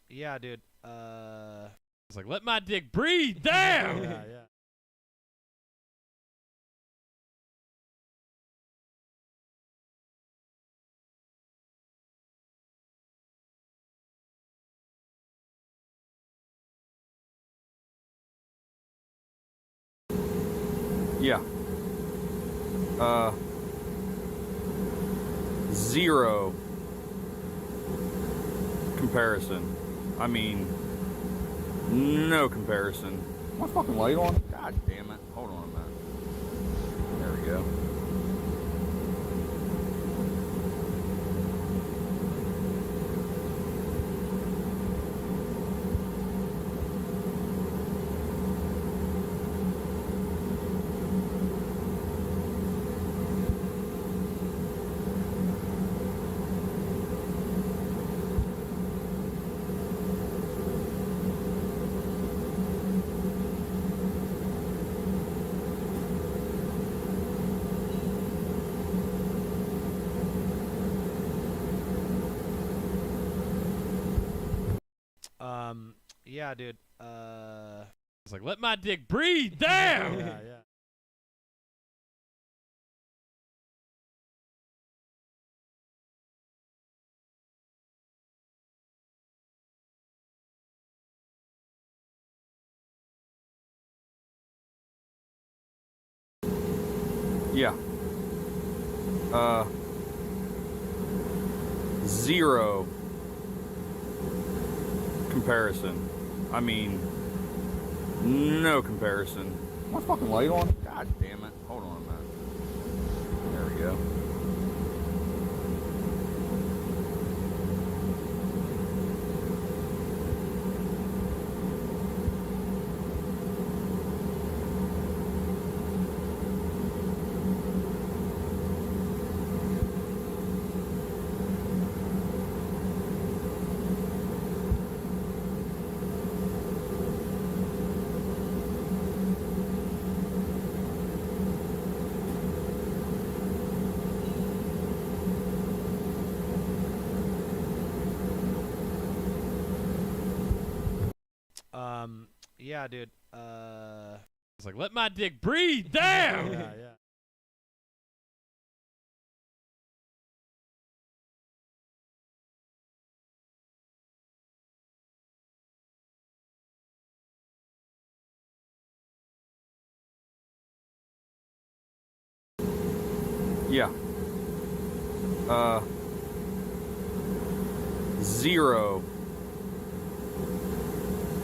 Yeah, dude. It's like, let my dick breathe. Damn. Yeah. Yeah. Zero comparison. I mean, no comparison. My fucking light on? God damn it. Hold on a minute. There we go. Yeah, dude. It's like, let my dick breathe. Damn. Yeah. Yeah. Zero comparison. I mean, no comparison. My fucking light on? God damn it. Hold on a minute. There we go. Yeah, dude. It's like, let my dick breathe. Damn. Yeah. Yeah. Zero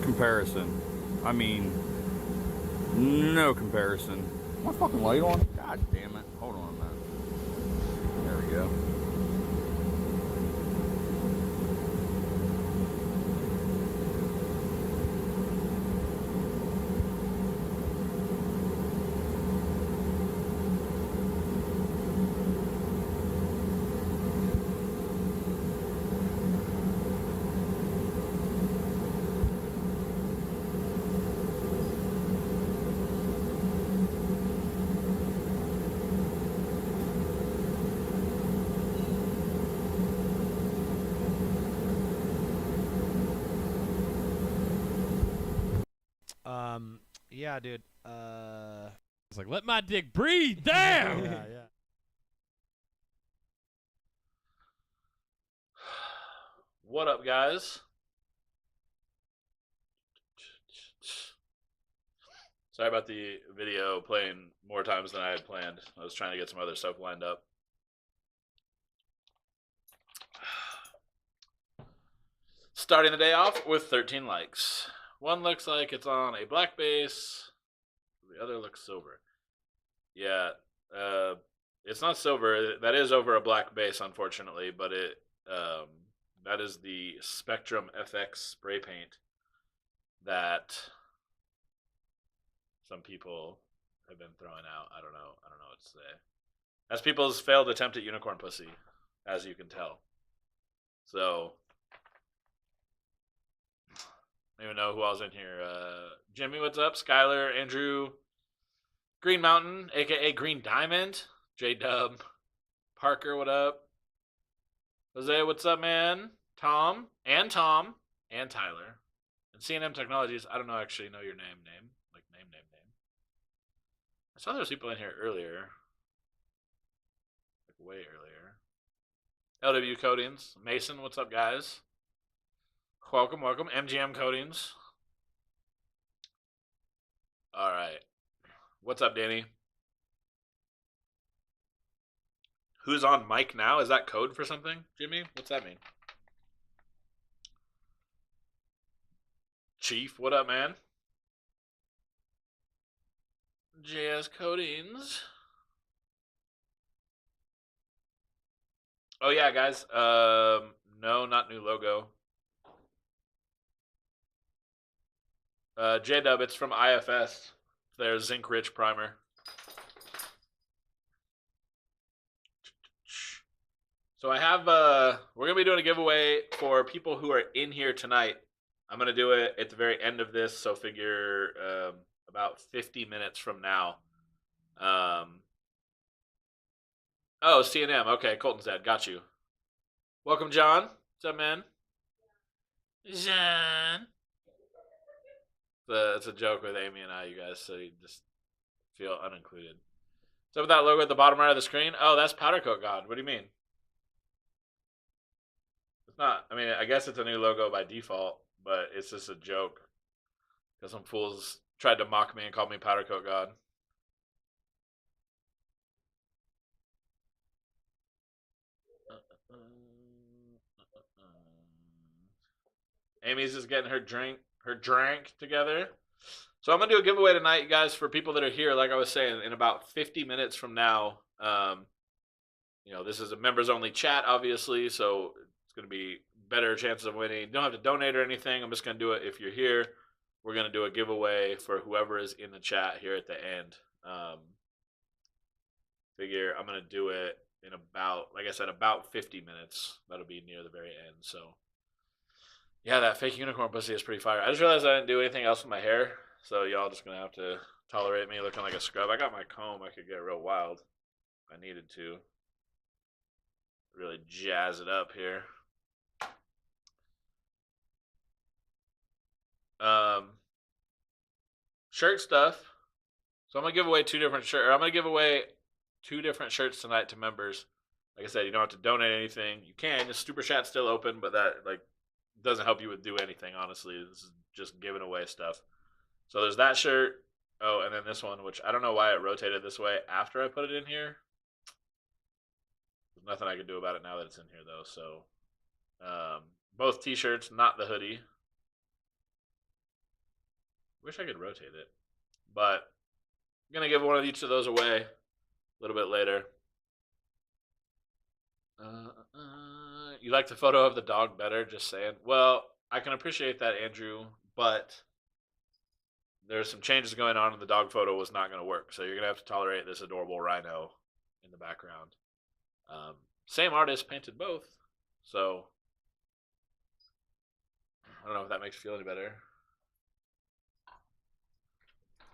comparison. I mean, no comparison. My fucking light on? God damn it. Hold on a minute. There we go. Yeah, dude. It's like, let my dick breathe. Damn. Yeah. What up, guys? Sorry about the video playing more times than I had planned. I was trying to get some other stuff lined up. Starting the day off with 13 likes. One looks like it's on a black base. The other looks silver. Yeah, it's not silver. That is over a black base, unfortunately, but that is the Spectrum FX spray paint that some people have been throwing out. I don't know what to say. That's people's failed attempt at unicorn pussy, as you can tell. So, I don't even know who else in here. Jimmy, what's up? Skylar, Andrew, Green Mountain, aka Green Diamond, J Dub, Parker, what up? Jose, what's up, man? Tom, and Tyler. And C&M Technologies, I don't know actually know your name. Like name. I saw there was people in here earlier. Like way earlier. LW Coatings. Mason, what's up, guys? Welcome. MGM Coatings. All right. What's up, Danny? Who's on mic now? Is that code for something, Jimmy? What's that mean? Chief, what up, man? JS Coatings. Oh yeah, guys. No, not new logo. J-Dub, it's from IFS. Their zinc rich primer. So I have we're gonna be doing a giveaway for people who are in here tonight. I'm gonna do it at the very end of this, so figure about 50 minutes from now. Oh, C&M. Okay, Colton's dad. Got you. Welcome, John. What's up, man? John. It's a joke with Amy and I, you guys, so you just feel unincluded. So with that logo at the bottom right of the screen, oh, that's Powder Coat God. What do you mean? It's not. I mean, I guess it's a new logo by default, but it's just a joke because some fools tried to mock me and called me Powder Coat God. Amy's just getting her drink together. So I'm gonna do a giveaway tonight, you guys, for people that are here. Like I was saying, in about 50 minutes from now, this is a members only chat, obviously, so it's gonna be better chances of winning. You don't have to donate or anything. I'm just gonna do it if you're here. We're gonna do a giveaway for whoever is in the chat here at the end. Figure I'm gonna do it in about, like I said, about 50 minutes. That'll be near the very end. So yeah, that fake unicorn pussy is pretty fire. I just realized I didn't do anything else with my hair, so y'all just gonna have to tolerate me looking like a scrub. I got my comb. I could get real wild if I needed to. Really jazz it up here. Shirt stuff. So I'm gonna give away two different shirts tonight to members. Like I said, you don't have to donate anything. You can. The super chat's still open, but that doesn't help you with do anything. Honestly, this is just giving away stuff. So there's that shirt. Oh, and then this one, which I don't know why it rotated this way after I put it in here. There's nothing I can do about it now that it's in here, though. So both t-shirts, not the hoodie. Wish I could rotate it, but I'm gonna give one of each of those away a little bit later. You like the photo of the dog better? Just saying. Well, I can appreciate that, Andrew, but there's some changes going on, and the dog photo was not going to work. So you're going to have to tolerate this adorable rhino in the background. Same artist painted both, so I don't know if that makes you feel any better.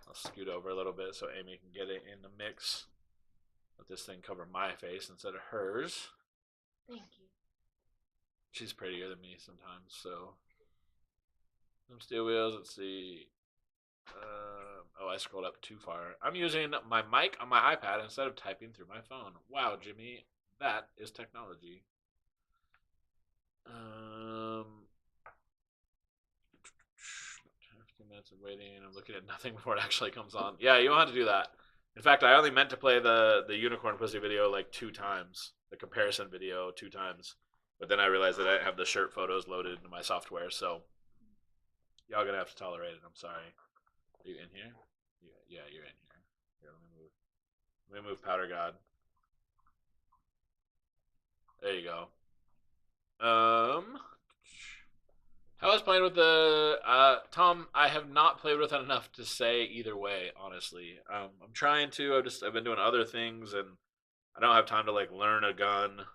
I'll scoot over a little bit so Amy can get it in the mix. Let this thing cover my face instead of hers. Thank you. She's prettier than me sometimes, so. Some steel wheels, let's see. I scrolled up too far. I'm using my mic on my iPad instead of typing through my phone. Wow, Jimmy, that is technology. 15 minutes of waiting. I'm looking at nothing before it actually comes on. Yeah, you don't have to do that. In fact, I only meant to play the unicorn pussy video like 2 times, the comparison video 2 times, but then I realized that I didn't have the shirt photos loaded into my software, so y'all gonna have to tolerate it. I'm sorry. Are you in here? Yeah, you're in here. Here, let me move Powder God. There you go. How was playing with the Tom? I have not played with it enough to say either way, honestly. I'm trying to. I've been doing other things, and I don't have time to learn a gun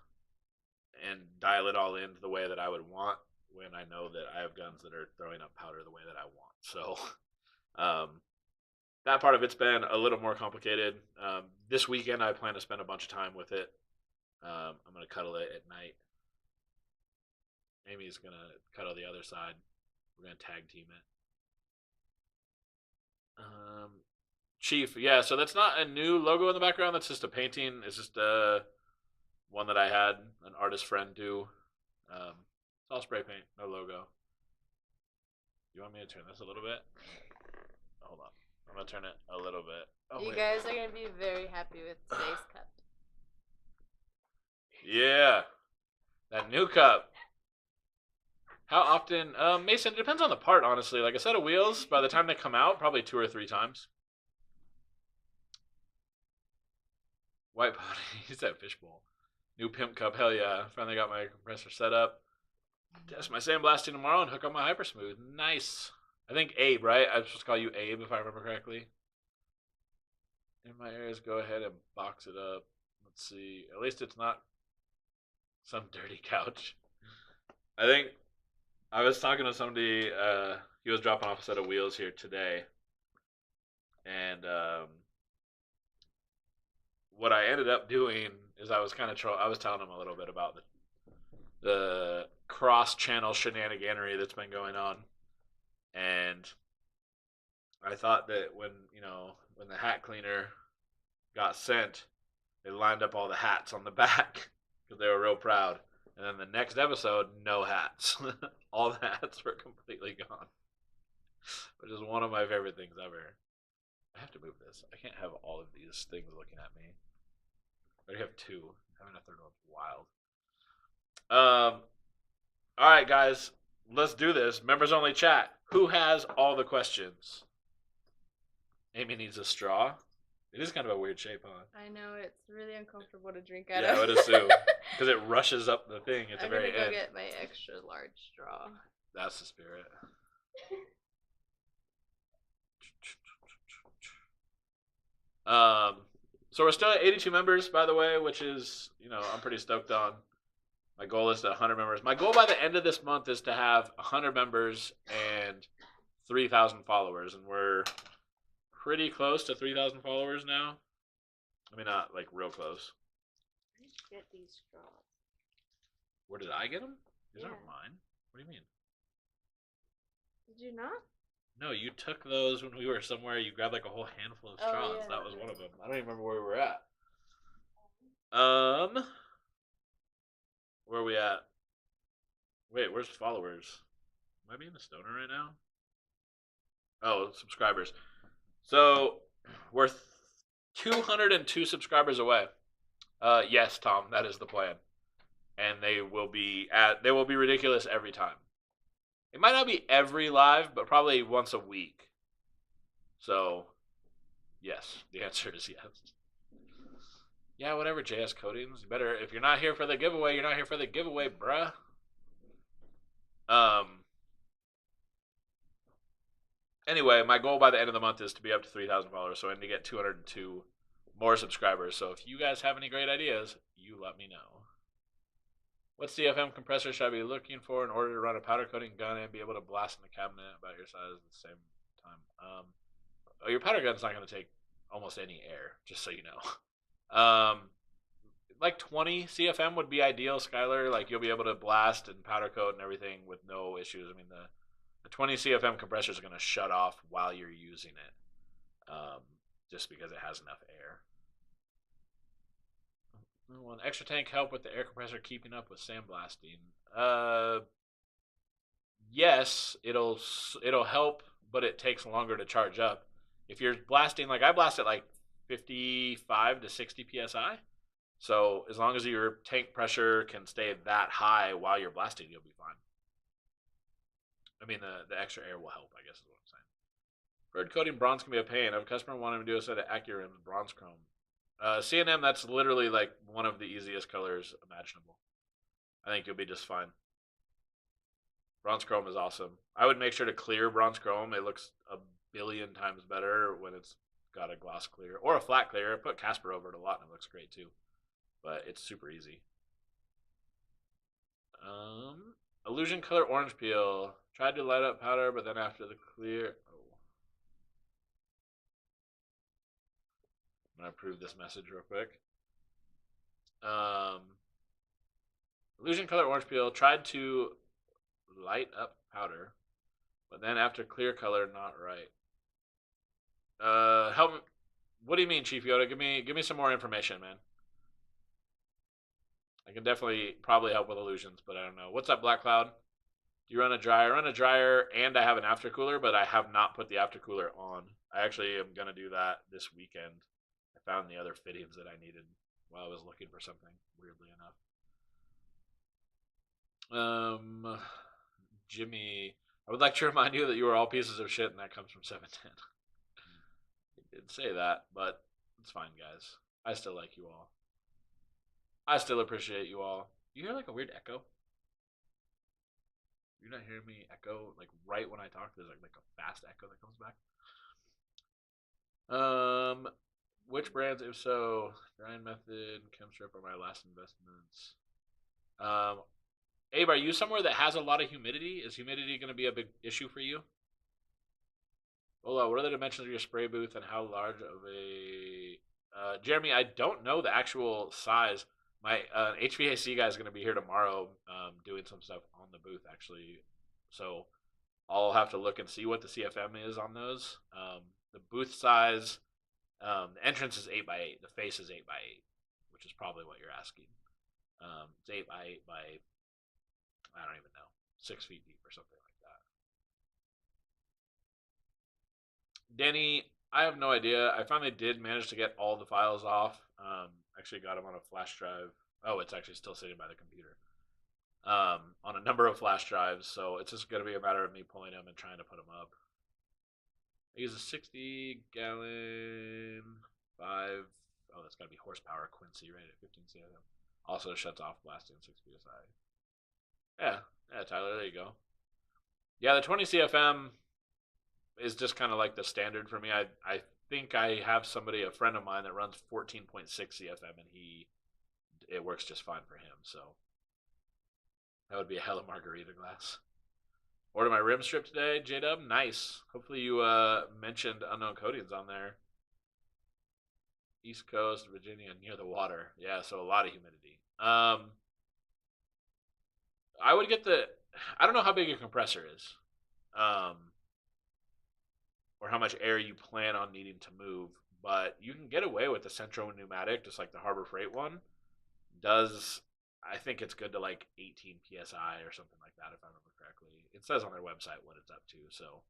and dial it all into the way that I would want when I know that I have guns that are throwing up powder the way that I want. So that part of it's been a little more complicated. This weekend I plan to spend a bunch of time with it. I'm going to cuddle it at night. Amy's gonna cuddle the other side. We're gonna tag team it. Chief, yeah. So that's not a new logo in the background. That's just a painting. It's just one that I had an artist friend do. It's all spray paint, no logo. You want me to turn this a little bit? Hold on. I'm gonna turn it a little bit. Oh, You wait. guys are gonna be very happy with today's cup. Yeah, that new cup. How often? Mason, it depends on the part, honestly. Like a set of wheels, by the time they come out, probably 2 or 3 times. White body, he said fishbowl. New pimp cup, hell yeah. Finally got my compressor set up. Test my sandblasting tomorrow and hook up my hyper smooth. Nice. I think Abe, right? I'm supposed to call you Abe if I remember correctly. In my areas, go ahead and box it up. Let's see. At least it's not some dirty couch. I think I was talking to somebody. He was dropping off a set of wheels here today, and what I ended up doing is I was kind of I was telling him a little bit about the cross-channel shenaniganery that's been going on, and I thought that when the hat cleaner got sent, they lined up all the hats on the back because they were real proud. And then the next episode, no hats. All the hats were completely gone, which is one of my favorite things ever. I have to move this. I can't have all of these things looking at me. I already have 2. Having a third one's wild. All right, guys, let's do this. Members only chat. Who has all the questions? Amy needs a straw. It is kind of a weird shape, huh? I know, it's really uncomfortable to drink out Yeah, of. I would assume. Because it rushes up the thing at the I'm very gonna go end. get my extra large straw. That's the spirit. So we're still at 82 members, by the way, which is, I'm pretty stoked on. My goal is to 100 members. My goal by the end of this month is to have 100 members and 3,000 followers, and we're pretty close to 3,000 followers now. I mean, not like real close. I need to get these straws. Where did I get them? These Yeah. aren't mine. What do you mean? Did you not? No, you took those when we were somewhere. You grabbed like a whole handful of straws. Yeah. That was one of them. I don't even remember where we were at. Where are we at? Wait, where's followers? Am I being a stoner right now? Oh, subscribers. So we're 202 subscribers away. Yes, Tom, that is the plan, and they will be ridiculous every time. It might not be every live, but probably once a week. So, yes, the answer is yes. Yeah, whatever, JS Coatings. You better, if you're not here for the giveaway, you're not here for the giveaway, bruh. Anyway, my goal by the end of the month is to be up to 3,000 followers, so I need to get 202 more subscribers. So if you guys have any great ideas, you let me know. What CFM compressor should I be looking for in order to run a powder coating gun and be able to blast in the cabinet about your size at the same time? Your powder gun's not going to take almost any air, just so you know. Like 20 CFM would be ideal, Skylar. Like you'll be able to blast and powder coat and everything with no issues. I mean, the 20 CFM compressor is going to shut off while you're using it, just because it has enough air. Will an extra tank help with the air compressor keeping up with sandblasting? Yes, it'll help, but it takes longer to charge up. If you're blasting, like I blast at like 55 to 60 psi, so as long as your tank pressure can stay that high while you're blasting, you'll be fine. I mean, the extra air will help, I guess is what I'm saying. Bird coating bronze can be a pain. I have a customer wanting to do a set of Accurims bronze chrome. CNM, that's literally like one of the easiest colors imaginable. I think you'll be just fine. Bronze chrome is awesome. I would make sure to clear bronze chrome. It looks a billion times better when it's got a gloss clear or a flat clear. I put Casper over it a lot and it looks great too. But it's super easy. Illusion color orange peel. Tried to light up powder, but then after the clear... I'm going to prove this message real quick. Illusion color orange peel. Tried to light up powder, but then after clear color, not right. Help me. What do you mean, Chief Yoda? Give me some more information, man. I can definitely probably help with illusions, but I don't know. What's up, Black Cloud? Do you run a dryer? I run a dryer, and I have an aftercooler, but I have not put the aftercooler on. I actually am gonna do that this weekend. I found the other fittings that I needed while I was looking for something. Weirdly enough. Jimmy, I would like to remind you that you are all pieces of shit, and that comes from 710. He did say that, but it's fine, guys. I still like you all. I still appreciate you all. You hear like a weird echo? You're not hearing me echo like right when I talk. There's like a fast echo that comes back. Which brands, if so, Drying Method, Chemstrip are my last investments. Abe, are you somewhere that has a lot of humidity? Is humidity going to be a big issue for you? Ola, what are the dimensions of your spray booth and how large of a... Jeremy, I don't know the actual size. My HVAC guy is going to be here tomorrow doing some stuff on the booth, actually. So I'll have to look and see what the CFM is on those. The booth size, the entrance is 8x8. The face is 8x8, which is probably what you're asking. It's 8x8 by, I don't even know, 6 feet deep or something like that. Denny, I have no idea. I finally did manage to get all the files off. Actually got them on a flash drive. Oh, it's actually still sitting by the computer. On a number of flash drives, so it's just going to be a matter of me pulling them and trying to put them up. I use a 60-gallon 5. Oh, that's got to be horsepower Quincy, right? At 15 CFM. Also shuts off blasting 6 psi. Yeah, Tyler, there you go. Yeah, the 20 CFM is just kind of like the standard for me. I think I have somebody, a friend of mine, that runs 14.6 CFM, and it works just fine for him. So that would be a hella margarita glass. Order my rim strip today, J-Dub. Nice. Hopefully you mentioned unknown coatings on there. East Coast, Virginia, near the water. Yeah, so a lot of humidity. I would get I don't know how big your compressor is. Or how much air you plan on needing to move, but you can get away with the Centro pneumatic, just like the Harbor Freight one does. I think it's good to like 18 psi or something like that, if I remember correctly. It says on their website what it's up to. So,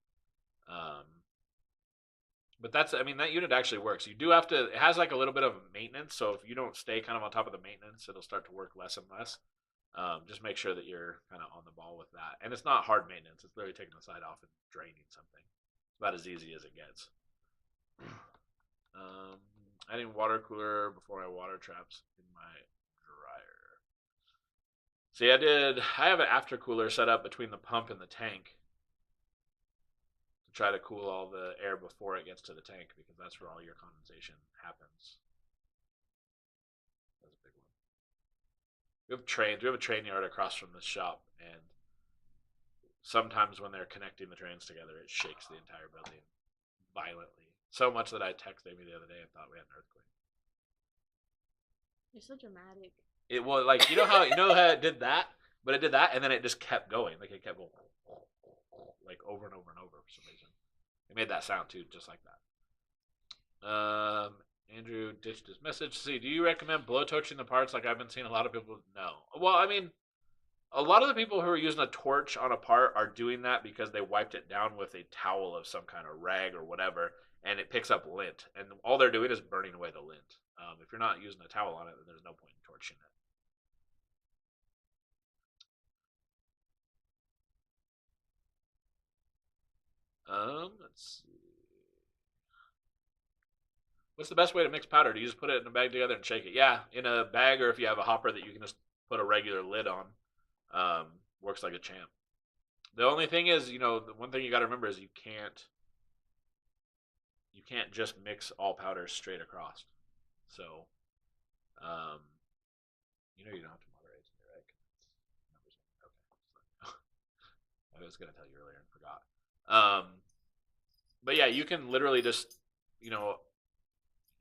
but that unit actually works. You do have to. It has like a little bit of maintenance, so if you don't stay kind of on top of the maintenance, it'll start to work less and less. Just make sure that you're kind of on the ball with that, and it's not hard maintenance. It's literally taking the side off and draining something. About as easy as it gets. Adding water cooler before my water traps in my dryer. See, I have an aftercooler set up between the pump and the tank to try to cool all the air before it gets to the tank, because that's where all your condensation happens. That's a big one. We have trains. We have a train yard across from this shop, and sometimes when they're connecting the trains together, it shakes the entire building violently. So much that I texted Amy the other day and thought we had an earthquake. You're so dramatic. It was like, you know how it did that, but it did that, and then it just kept going. Like it kept going like over and over and over for some reason. It made that sound too, just like that. Andrew ditched his message. See, do you recommend blowtorching the parts like I've been seeing a lot of people? No. Well, I mean, a lot of the people who are using a torch on a part are doing that because they wiped it down with a towel of some kind of rag or whatever, and it picks up lint. And all they're doing is burning away the lint. If you're not using a towel on it, then there's no point in torching it. Let's see. What's the best way to mix powder? Do you just put it in a bag together and shake it? Yeah, in a bag, or if you have a hopper that you can just put a regular lid on. Works like a champ. The only thing is, the one thing you got to remember is you can't just mix all powders straight across. So, you don't have to moderate today, right? Okay. I was gonna tell you earlier and forgot. But yeah, you can literally just,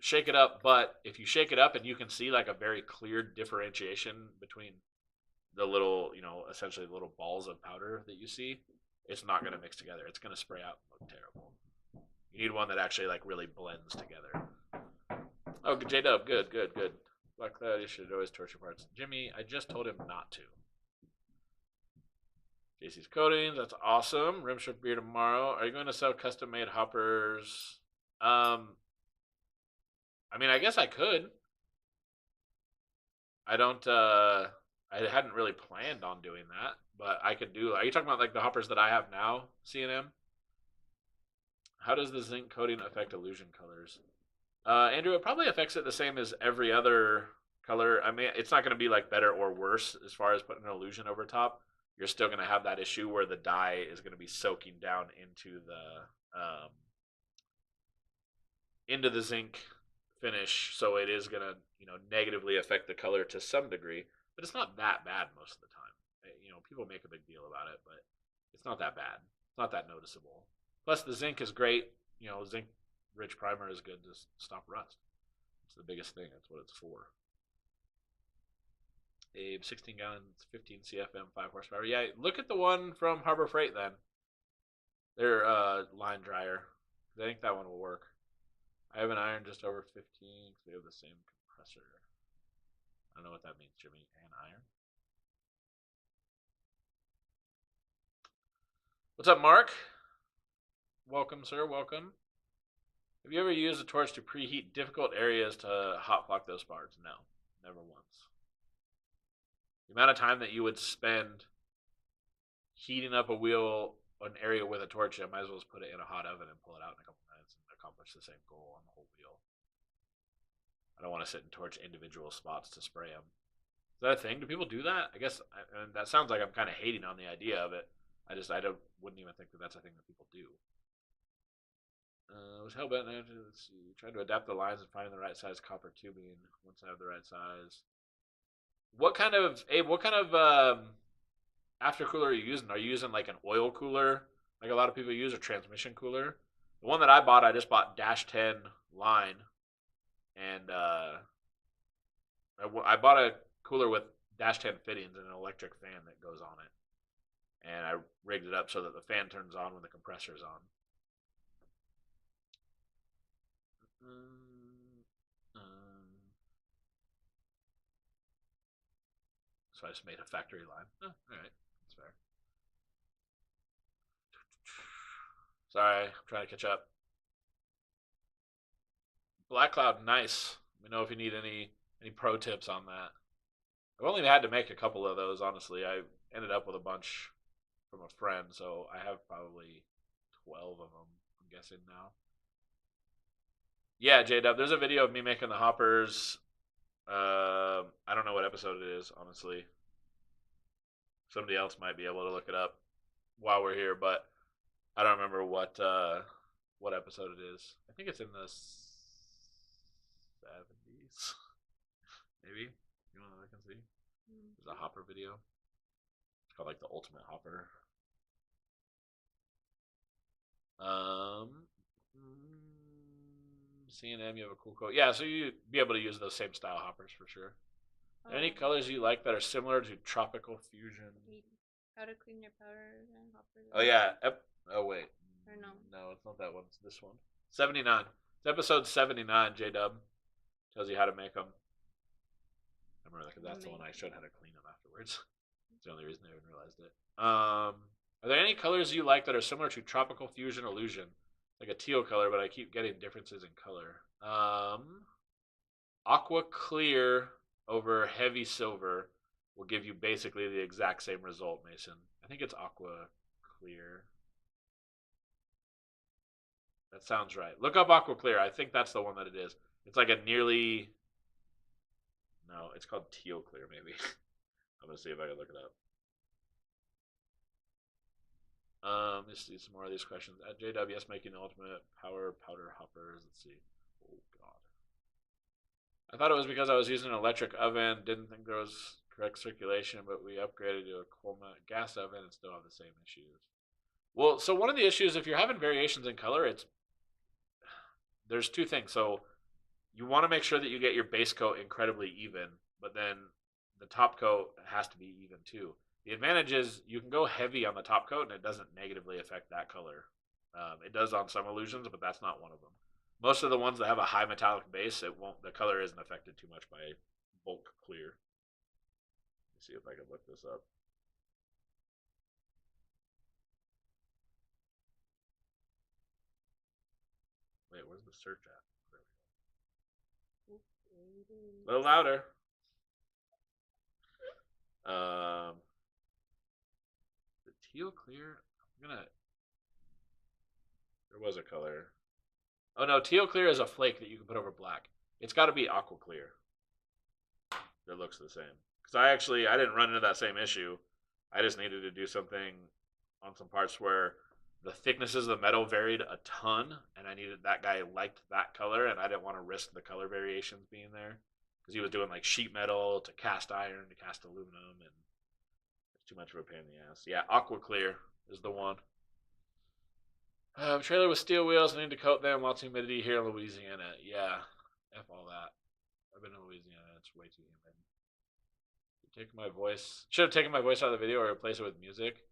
shake it up. But if you shake it up and you can see like a very clear differentiation between the little, essentially the little balls of powder that you see, it's not going to mix together. It's going to spray out and look terrible. You need one that actually like really blends together. Oh, J-Dub, good. Black Cloud, you should always torch your parts. Jimmy, I just told him not to. JC's Coatings, that's awesome. Rim Strip beer tomorrow. Are you going to sell custom-made hoppers? I mean, I guess I could. I don't, I hadn't really planned on doing that, but I could do. Are you talking about like the hoppers that I have now, C&M? How does the zinc coating affect illusion colors? Andrew, it probably affects it the same as every other color. I mean, it's not going to be like better or worse as far as putting an illusion over top. You're still going to have that issue where the dye is going to be soaking down into the zinc finish, so it is going to negatively affect the color to some degree. But it's not that bad most of the time. People make a big deal about it, but it's not that bad. It's not that noticeable. Plus, the zinc is great. Zinc-rich primer is good to stop rust. It's the biggest thing. That's what it's for. Abe, 16 gallons, 15 CFM, 5 horsepower. Yeah, look at the one from Harbor Freight then. Their line dryer. I think that one will work. I have an iron just over 15 because we have the same compressor. I don't know what that means, Jimmy. An iron? What's up, Mark? Welcome, sir. Welcome. Have you ever used a torch to preheat difficult areas to hot block those parts? No, never once. The amount of time that you would spend heating up an area with a torch, I might as well just put it in a hot oven and pull it out in a couple minutes and accomplish the same goal on the whole wheel. I don't want to sit and torch individual spots to spray them. Is that a thing? Do people do that? I guess that sounds like I'm kind of hating on the idea of it. I wouldn't even think that that's a thing that people do. Was hellbent. Let's see. Trying to adapt the lines and finding the right size copper tubing once I have the right size. What kind of after cooler are you using? Are you using like an oil cooler, like a lot of people use, or transmission cooler? The one that I bought, I just bought -10 line, and I bought a cooler with -10 fittings and an electric fan that goes on it, and I rigged it up so that the fan turns on when the compressor's on. So I just made a factory line. Oh, all right, that's fair. Sorry, I'm trying to catch up. Black Cloud, nice. Let me know if you need any pro tips on that. I've only had to make a couple of those, honestly. I ended up with a bunch from a friend, so I have probably 12 of them, I'm guessing now. Yeah, J-Dub, there's a video of me making the hoppers. I don't know what episode it is, honestly. Somebody else might be able to look it up while we're here, but I don't remember what episode it is. I think it's in the 70s. Maybe. You want to look and see? There's a hopper video. It's called like the Ultimate Hopper. C&M, you have a cool coat. Yeah, so you'd be able to use those same style hoppers for sure. Any colors you like that are similar to Tropical Fusion? How to clean your powder and hoppers. Oh yeah. Oh wait. Or no. No, it's not that one. It's this one. 79. It's episode 79. J-Dub tells you how to make them. I remember that because that's the one I showed how to clean them afterwards. That's the only reason I even realized it. Are there any colors you like that are similar to Tropical Fusion Illusion? Like a teal color, but I keep getting differences in color. Aqua clear over heavy silver will give you basically the exact same result, Mason. I think it's aqua clear. That sounds right. Look up aqua clear. I think that's the one that it is. It's like a nearly... No, it's called teal clear, maybe. I'm going to see if I can look it up. Let's see some more of these questions. At JWS making the ultimate power powder hoppers. Let's see. Oh, God. I thought it was because I was using an electric oven. Didn't think there was correct circulation, but we upgraded to a coal gas oven and still have the same issues. Well, so one of the issues, if you're having variations in color, there's two things. So you want to make sure that you get your base coat incredibly even, but then the top coat has to be even too. The advantage is you can go heavy on the top coat and it doesn't negatively affect that color. It does on some illusions, but that's not one of them. Most of the ones that have a high metallic base, it won't. The color isn't affected too much by bulk clear. Let's see if I can look this up. Wait, where's the search at? There we go. A little louder. The teal clear. I'm gonna. There was a color. Oh no, teal clear is a flake that you can put over black. It's got to be aqua clear. That looks the same. Because I didn't run into that same issue. I just needed to do something on some parts where the thicknesses of the metal varied a ton, and I needed that guy liked that color, and I didn't want to risk the color variations being there because he was doing like sheet metal to cast iron to cast aluminum, and it's too much of a pain in the ass. Yeah, aqua clear is the one. Trailer with steel wheels. I need to coat them. Lots of humidity here in Louisiana. Yeah, F all that. I've been in Louisiana. It's way too humid. Take my voice. Should have taken my voice out of the video or replace it with music.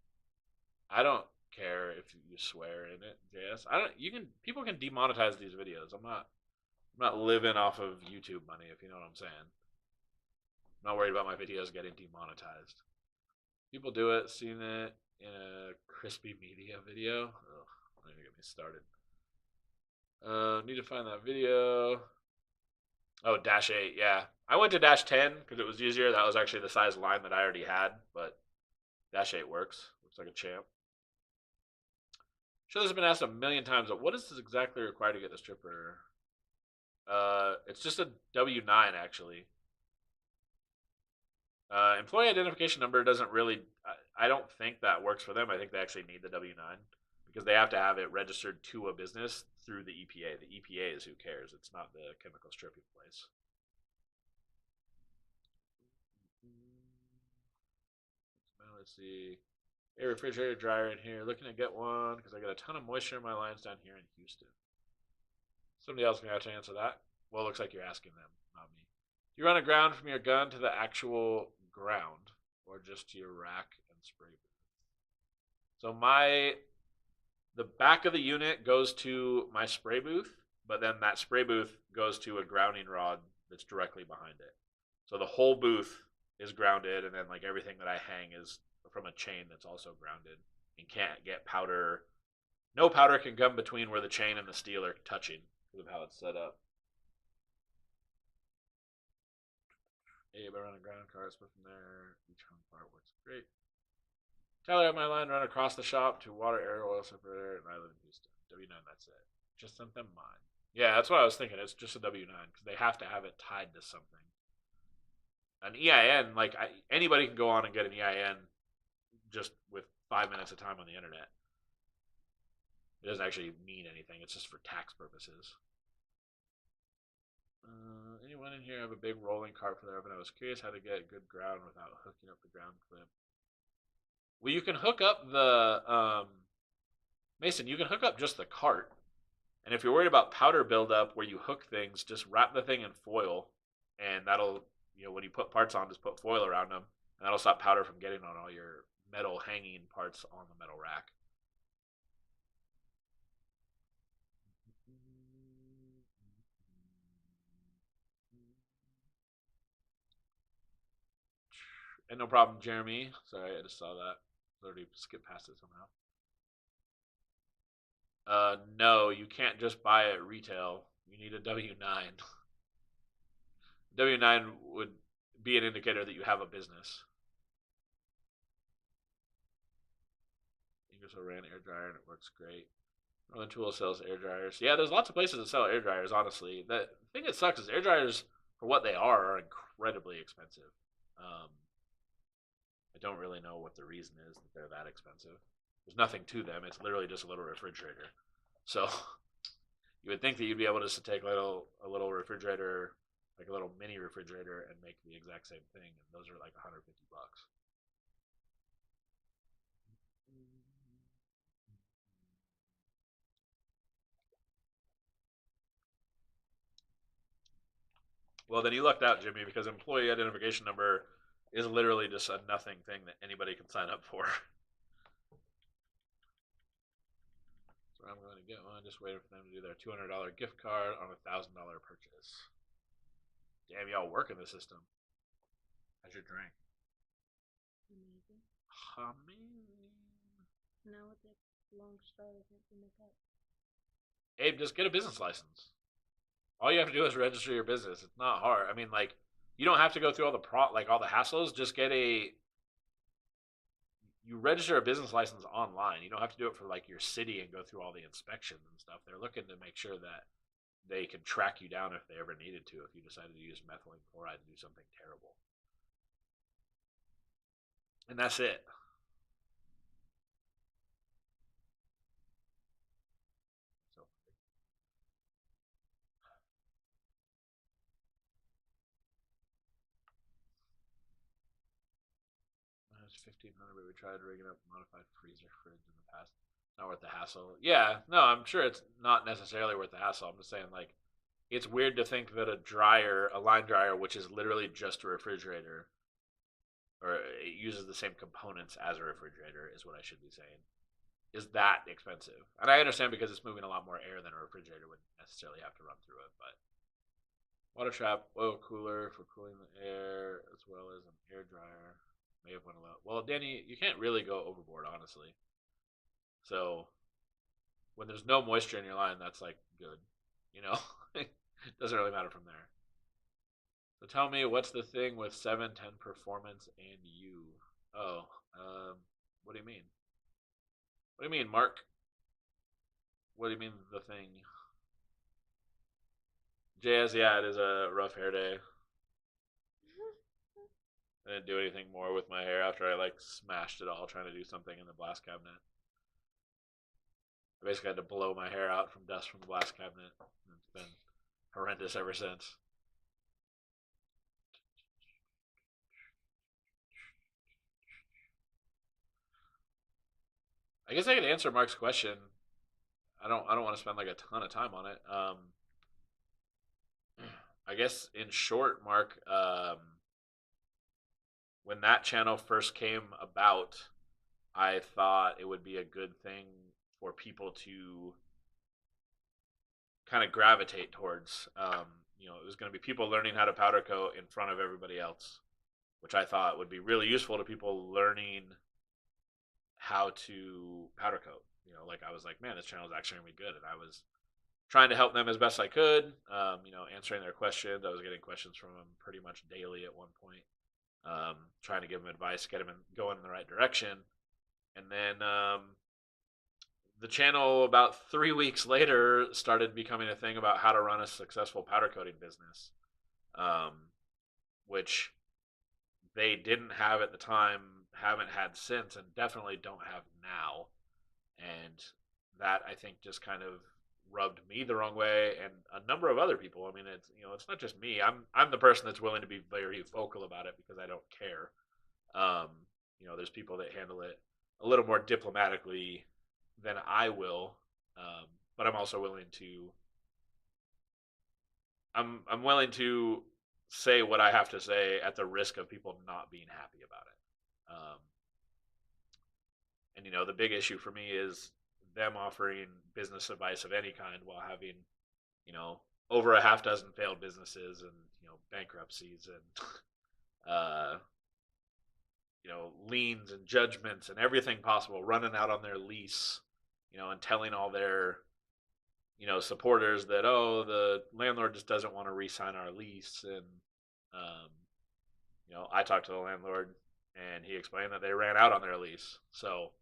I don't care if you swear in it, JS. I don't. You can. People can demonetize these videos. I'm not living off of YouTube money. If you know what I'm saying. I'm not worried about my videos getting demonetized. People do it. Seen it in a crispy media video. Ugh, don't even get me started. Need to find that video. Oh, dash 8, yeah. I went to dash 10 because it was easier. That was actually the size line that I already had, but dash 8 works. Looks like a champ. Sure, this has been asked a million times, but what is this exactly required to get the stripper? It's just a W9, actually. Employee identification number doesn't really... I don't think that works for them. I think they actually need the W9 because they have to have it registered to a business through the EPA. The EPA is who cares. It's not the chemical stripping place. Let's see. A refrigerator dryer in here. Looking to get one because I got a ton of moisture in my lines down here in Houston. Somebody else may have to answer that. Well, it looks like you're asking them, not me. Do you run a ground from your gun to the actual ground or just to your rack and spray booth? So the back of the unit goes to my spray booth, but then that spray booth goes to a grounding rod that's directly behind it. So the whole booth is grounded, and then like everything that I hang is from a chain that's also grounded and can't get powder. No powder can come between where the chain and the steel are touching because of how it's set up. Hey, I run a ground car, but from there, each hung part works great. Tyler, my line run across the shop to water, air, oil separator, and I live in Houston. W9, that's it. Just sent them mine. Yeah, that's what I was thinking. It's just a W9 because they have to have it tied to something. An EIN, like anybody can go on and get an EIN just with 5 minutes of time on the internet. It doesn't actually mean anything. It's just for tax purposes. Anyone in here have a big rolling cart for their oven? I was curious how to get good ground without hooking up the ground clip. Well, you can hook up the Mason. You can hook up just the cart, and if you're worried about powder buildup where you hook things, just wrap the thing in foil, and that'll when you put parts on, just put foil around them, and that'll stop powder from getting on all your metal hanging parts on the metal rack. And no problem, Jeremy. Sorry, I just saw that. I already skipped past it somehow. No, you can't just buy it retail. You need a W9. W9 would be an indicator that you have a business. Ingersoll ran air dryer and it works great. Northern Tool sells air dryers. Yeah, there's lots of places that sell air dryers, honestly. The thing that sucks is air dryers, for what they are incredibly expensive. I don't really know what the reason is that they're that expensive. There's nothing to them. It's literally just a little refrigerator. So you would think that you'd be able just to take a little refrigerator, like a little mini refrigerator, and make the exact same thing. And those are like $150. Well, then you lucked out, Jimmy, because employee identification number is literally just a nothing thing that anybody can sign up for. So I'm going to get one. Just waiting for them to do their $200 gift card on a $1,000 purchase. Damn, y'all work in the system. How's your drink? Amazing. Amazing. Now with the long straw, I can't see my cup. Abe, just get a business license. All you have to do is register your business. It's not hard. I mean, like, you don't have to go through all the hassles. Just get you register a business license online. You don't have to do it for like your city and go through all the inspections and stuff. They're looking to make sure that they can track you down if they ever needed to, if you decided to use methylene chloride and do something terrible. And that's it. So it's 1,500, but we tried rigging up a modified freezer fridge in the past. Not worth the hassle. Yeah, no, I'm sure it's not necessarily worth the hassle. I'm just saying, like, it's weird to think that a line dryer, which is literally just a refrigerator, or it uses the same components as a refrigerator, is what I should be saying, is that expensive. And I understand because it's moving a lot more air than a refrigerator would necessarily have to run through it, but water trap, oil cooler for cooling the air, as well as an air dryer. May have went a lot. Well, Danny, you can't really go overboard, honestly. So when there's no moisture in your line, that's like good. You know, it doesn't really matter from there. So tell me, what's the thing with 710 performance and you? Oh, what do you mean? What do you mean, Mark? What do you mean the thing? Jazz, yeah, it is a rough hair day. I didn't do anything more with my hair after I like smashed it all trying to do something in the blast cabinet. I basically had to blow my hair out from dust from the blast cabinet. It's been horrendous ever since. I guess I could answer Mark's question. I don't want to spend like a ton of time on it. I guess in short, Mark, when that channel first came about, I thought it would be a good thing for people to kind of gravitate towards. It was going to be people learning how to powder coat in front of everybody else, which I thought would be really useful to people learning how to powder coat. Like I was like, man, this channel is actually going to be good, and I was trying to help them as best I could. Answering their questions. I was getting questions from them pretty much daily at one point. Trying to give them advice, get them going in the right direction, and then the channel about 3 weeks later started becoming a thing about how to run a successful powder coating business, which they didn't have at the time, haven't had since, and definitely don't have now. And that, I think, just kind of rubbed me the wrong way, and a number of other people. I mean, it's not just me. I'm the person that's willing to be very vocal about it because I don't care. There's people that handle it a little more diplomatically than I will, but I'm also willing to. I'm willing to say what I have to say at the risk of people not being happy about it. And the big issue for me is them offering business advice of any kind while having, over a half dozen failed businesses and bankruptcies and liens and judgments and everything possible running out on their lease, and telling all their supporters that, oh, the landlord just doesn't want to re-sign our lease. And I talked to the landlord and he explained that they ran out on their lease, so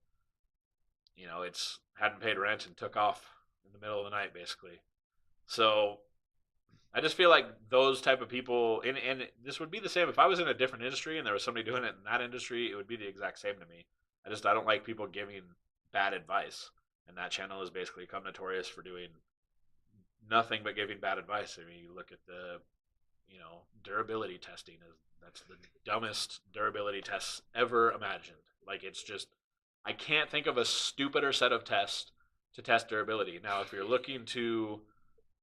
it's hadn't paid rent and took off in the middle of the night basically. So I just feel like those type of people, and this would be the same if I was in a different industry and there was somebody doing it in that industry, it would be the exact same to me. I don't like people giving bad advice, and that channel has basically become notorious for doing nothing but giving bad advice. I mean, you look at the durability testing, that's the dumbest durability tests ever imagined. Like, it's just, I can't think of a stupider set of tests to test durability. Now, if you're looking to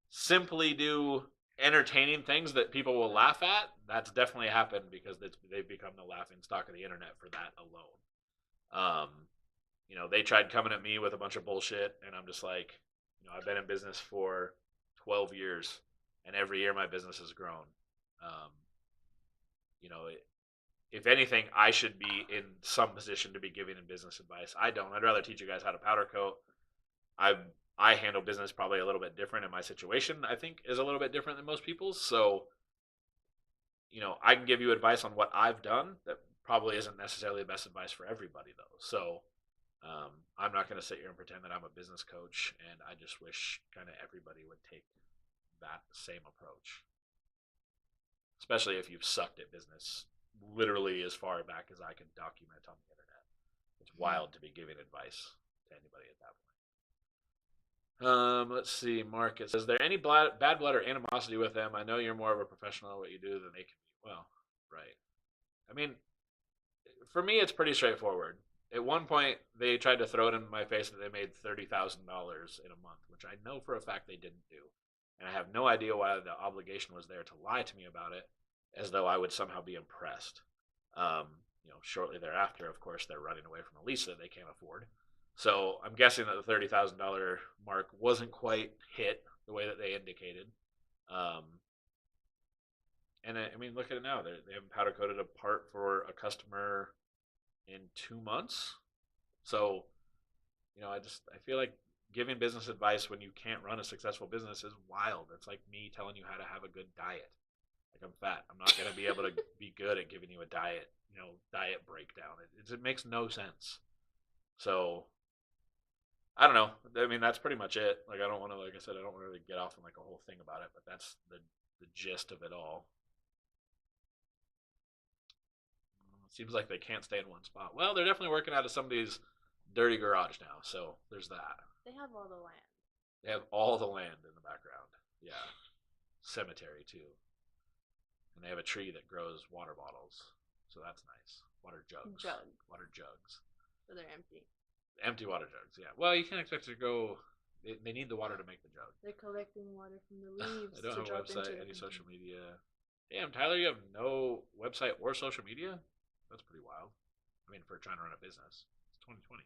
simply do entertaining things that people will laugh at, that's definitely happened because they've become the laughing stock of the internet for that alone. They tried coming at me with a bunch of bullshit, and I'm just like, I've been in business for 12 years, and every year my business has grown. Um, you know, it, if anything, I should be in some position to be giving in business advice. I don't. I'd rather teach you guys how to powder coat. I I handle business probably a little bit different, and my situation I think is a little bit different than most people's. So I can give you advice on what I've done that probably isn't necessarily the best advice for everybody though. So I'm not going to sit here and pretend that I'm a business coach, and I just wish kind of everybody would take that same approach, especially if you've sucked at business literally as far back as I can document on the internet. It's wild to be giving advice to anybody at that point. Let's see. Mark, it says, there any bad blood or animosity with them? I know you're more of a professional at what you do than they can be. Well, right. I mean, for me, it's pretty straightforward. At one point, they tried to throw it in my face that they made $30,000 in a month, which I know for a fact they didn't do. And I have no idea why the obligation was there to lie to me about it, as though I would somehow be impressed. Shortly thereafter, of course, they're running away from a lease that they can't afford. So I'm guessing that the $30,000 mark wasn't quite hit the way that they indicated. And I mean, look at it now. They haven't powder coated a part for a customer in 2 months. So, I feel like giving business advice when you can't run a successful business is wild. It's like me telling you how to have a good diet. Like, I'm fat. I'm not going to be able to be good at giving you a diet breakdown. It makes no sense. So, I don't know. I mean, that's pretty much it. Like, I don't want to, like I said, I don't want to really get off on like a whole thing about it, but that's the gist of it all. It seems like they can't stay in one spot. Well, they're definitely working out of somebody's dirty garage now, so there's that. They have all the land. They have all the land in the background. Yeah. Cemetery, too. And they have a tree that grows water bottles, so that's nice. Water jugs. Water jugs. So they're empty. Empty water jugs, yeah. Well, you can't expect it to go. They need the water to make the jug. They're collecting water from the leaves. I don't to have a drop website, into any the social media. Damn, Tyler, you have no website or social media? That's pretty wild. I mean, for trying to run a business. It's 2020.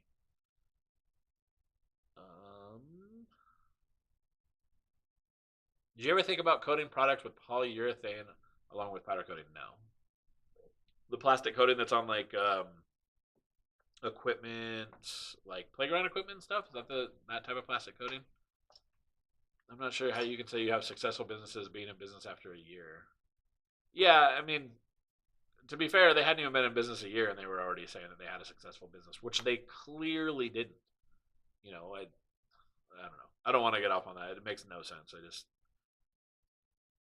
Did you ever think about coating products with polyurethane along with powder coating? No. The plastic coating that's on like equipment, like playground equipment and stuff, is that that type of plastic coating? I'm not sure how you can say you have successful businesses being in business after a year. Yeah, I mean, to be fair, they hadn't even been in business a year and they were already saying that they had a successful business, which they clearly didn't. I don't know. I don't want to get off on that. It makes no sense.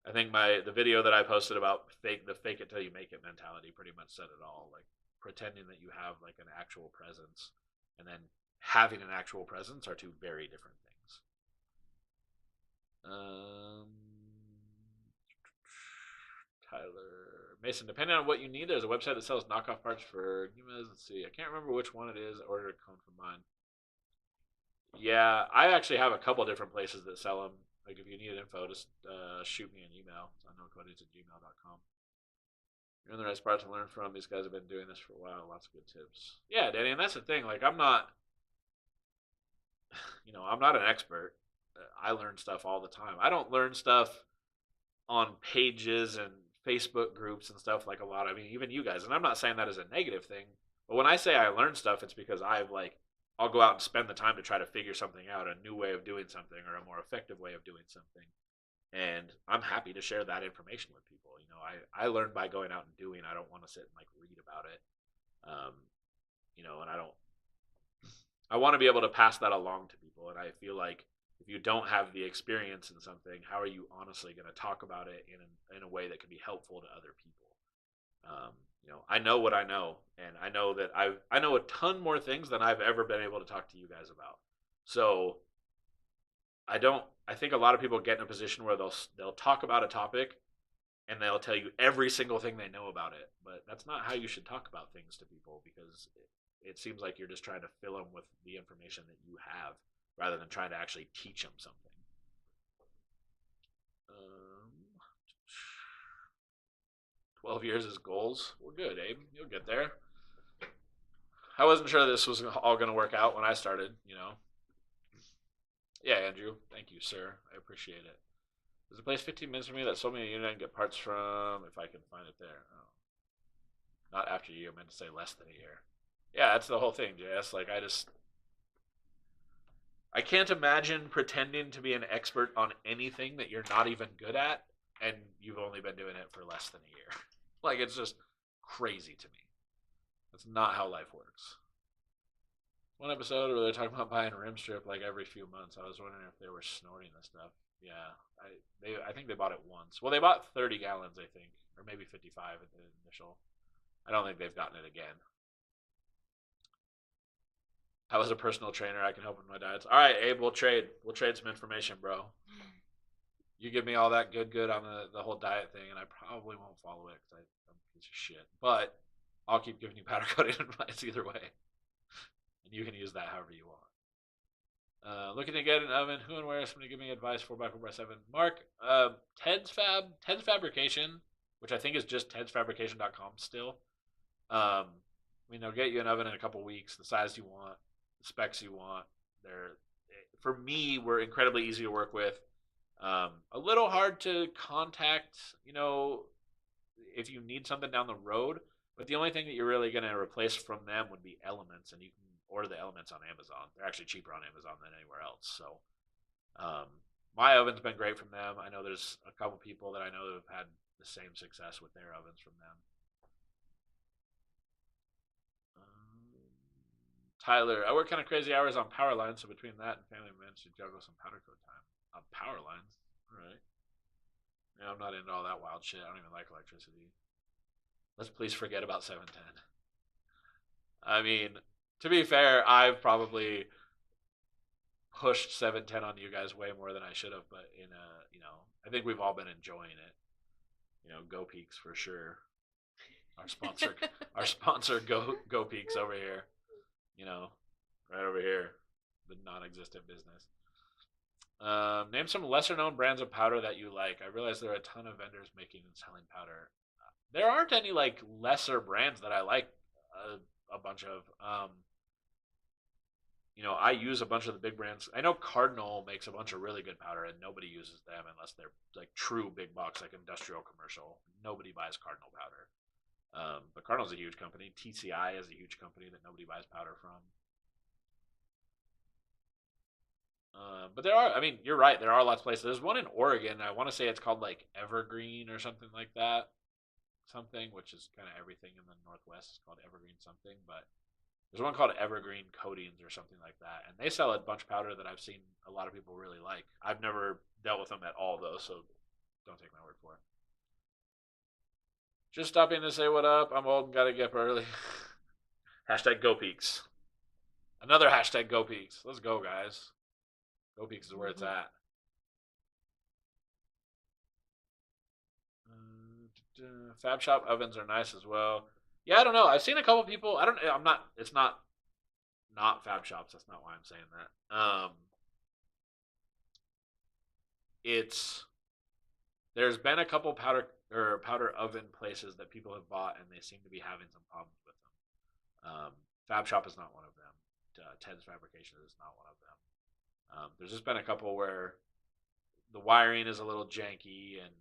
I think the video that I posted about the fake it till you make it mentality pretty much said it all. Like, pretending that you have like an actual presence and then having an actual presence are two very different things. Tyler Mason, depending on what you need, there's a website that sells knockoff parts for Numas. Let's see. I can't remember which one it is. I ordered a cone from mine. Yeah, I actually have a couple different places that sell them. Like, if you need info, just shoot me an email. It's unknowncoatings@gmail.com. You're in the right spot to learn from. These guys have been doing this for a while. Lots of good tips. Yeah, Danny, and that's the thing. Like, I'm not an expert. I learn stuff all the time. I don't learn stuff on pages and Facebook groups and stuff like a lot. I mean, even you guys. And I'm not saying that as a negative thing. But when I say I learn stuff, it's because I'll go out and spend the time to try to figure something out, a new way of doing something or a more effective way of doing something. And I'm happy to share that information with people. I learn by going out and doing. I don't want to sit and read about it. And I want to be able to pass that along to people. And I feel like if you don't have the experience in something, how are you honestly going to talk about it in a way that can be helpful to other people? I know what I know, and I know that I know a ton more things than I've ever been able to talk to you guys about. So I think a lot of people get in a position where they'll talk about a topic and they'll tell you every single thing they know about it. But that's not how you should talk about things to people, because it seems like you're just trying to fill them with the information that you have rather than trying to actually teach them something. 12 years as goals. We're good, Abe. You'll get there. I wasn't sure this was all going to work out when I started, you know. Yeah, Andrew. Thank you, sir. I appreciate it. There's a place 15 minutes from me that sold me a unit I can get parts from if I can find it there. Oh. Not after a year. I meant to say less than a year. Yeah, that's the whole thing, JS. Like, I can't imagine pretending to be an expert on anything that you're not even good at, and you've only been doing it for less than a year. Like, it's just crazy to me. That's not how life works. One episode where they're talking about buying rim strip like every few months. I was wondering if they were snorting the stuff. Yeah, I think they bought it once. Well, they bought 30 gallons, I think, or maybe 55 at the initial. I don't think they've gotten it again. I was a personal trainer. I can help with my diets. All right, Abe, we'll trade. We'll trade some information, bro. You give me all that good on the whole diet thing, and I probably won't follow it because I'm a piece of shit. But I'll keep giving you powder coating advice either way. And you can use that however you want. Looking to get an oven. Who and where is somebody give me advice? 4x4x7. Mark, Ted's Fabrication, which I think is just tedsfabrication.com still. I mean, they'll get you an oven in a couple weeks, the size you want, the specs you want. For me, we're incredibly easy to work with. A little hard to contact, you know, if you need something down the road. But the only thing that you're really going to replace from them would be elements, and you can order the elements on Amazon. They're actually cheaper on Amazon than anywhere else. So my oven's been great from them. I know there's a couple people that I know that have had the same success with their ovens from them. Tyler, I work kind of crazy hours on power lines, so between that and family, I managed to juggle some powder coat time on power lines. All right. Yeah, I'm not into all that wild shit. I don't even like electricity. Let's please forget about 710. I mean, to be fair, I've probably pushed 710 on you guys way more than I should have, but I think we've all been enjoying it. You know, Go Peaks for sure. Our sponsor, Go Peaks over here. You know, right over here, the non-existent business. Name some lesser-known brands of powder that you like. I realize there are a ton of vendors making and selling powder. There aren't any like lesser brands that I like a bunch of. I use a bunch of the big brands. I know Cardinal makes a bunch of really good powder, and nobody uses them unless they're like true big box, like industrial commercial. Nobody buys Cardinal powder. But Cardinal's a huge company. TCI is a huge company that nobody buys powder from. But you're right. There are lots of places. There's one in Oregon. I want to say it's called like Evergreen or something like that. Which is kind of everything in the Northwest is called Evergreen something. But there's one called Evergreen Coatings or something like that. And they sell a bunch of powder that I've seen a lot of people really like. I've never dealt with them at all, though, so don't take my word for it. Just stopping to say what up. I'm old and gotta get up early. Hashtag Go Peaks. Another hashtag Go Peaks. Let's go, guys. Go Peaks is where it's at. Fab shop ovens are nice as well. Yeah, I don't know. I've seen a couple people. It's not fab shops. That's not why I'm saying that. There's been a couple powder oven places that people have bought, and they seem to be having some problems with them. Fab shop is not one of them. Ted's Fabrication is not one of them. There's just been a couple where the wiring is a little janky, and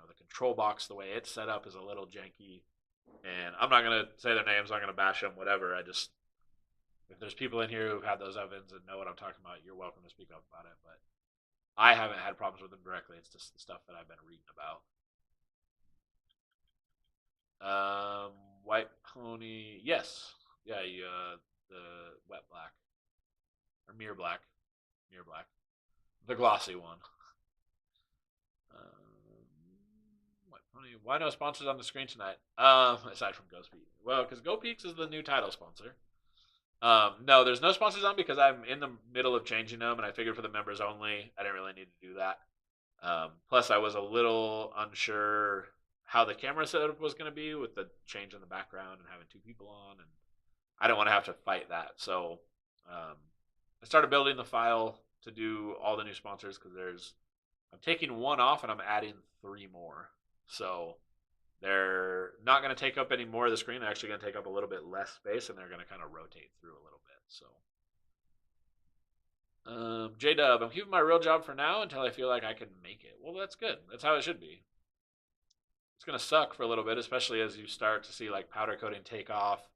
the control box, the way it's set up, is a little janky. And I'm not gonna say their names. I'm not gonna bash them. Whatever. If there's people in here who've had those ovens and know what I'm talking about, you're welcome to speak up about it. But I haven't had problems with them directly. It's just the stuff that I've been reading about. White Pony. Yes. Yeah. The wet black or mirror black. The glossy one. White Pony. Why no sponsors on the screen tonight? Aside from Ghost Peaks. Well, because Go Peaks is the new title sponsor. No, there's no sponsors on because I'm in the middle of changing them, and I figured for the members only, I didn't really need to do that. Plus, I was a little unsure how the camera setup was going to be with the change in the background and having two people on, and I don't want to have to fight that. So I started building the file to do all the new sponsors because I'm taking one off and I'm adding 3 more. So they're not going to take up any more of the screen. They're actually going to take up a little bit less space, and they're going to kind of rotate through a little bit. So, J-Dub, I'm keeping my real job for now until I feel like I can make it. Well, that's good. That's how it should be. It's going to suck for a little bit, especially as you start to see like powder coating take off,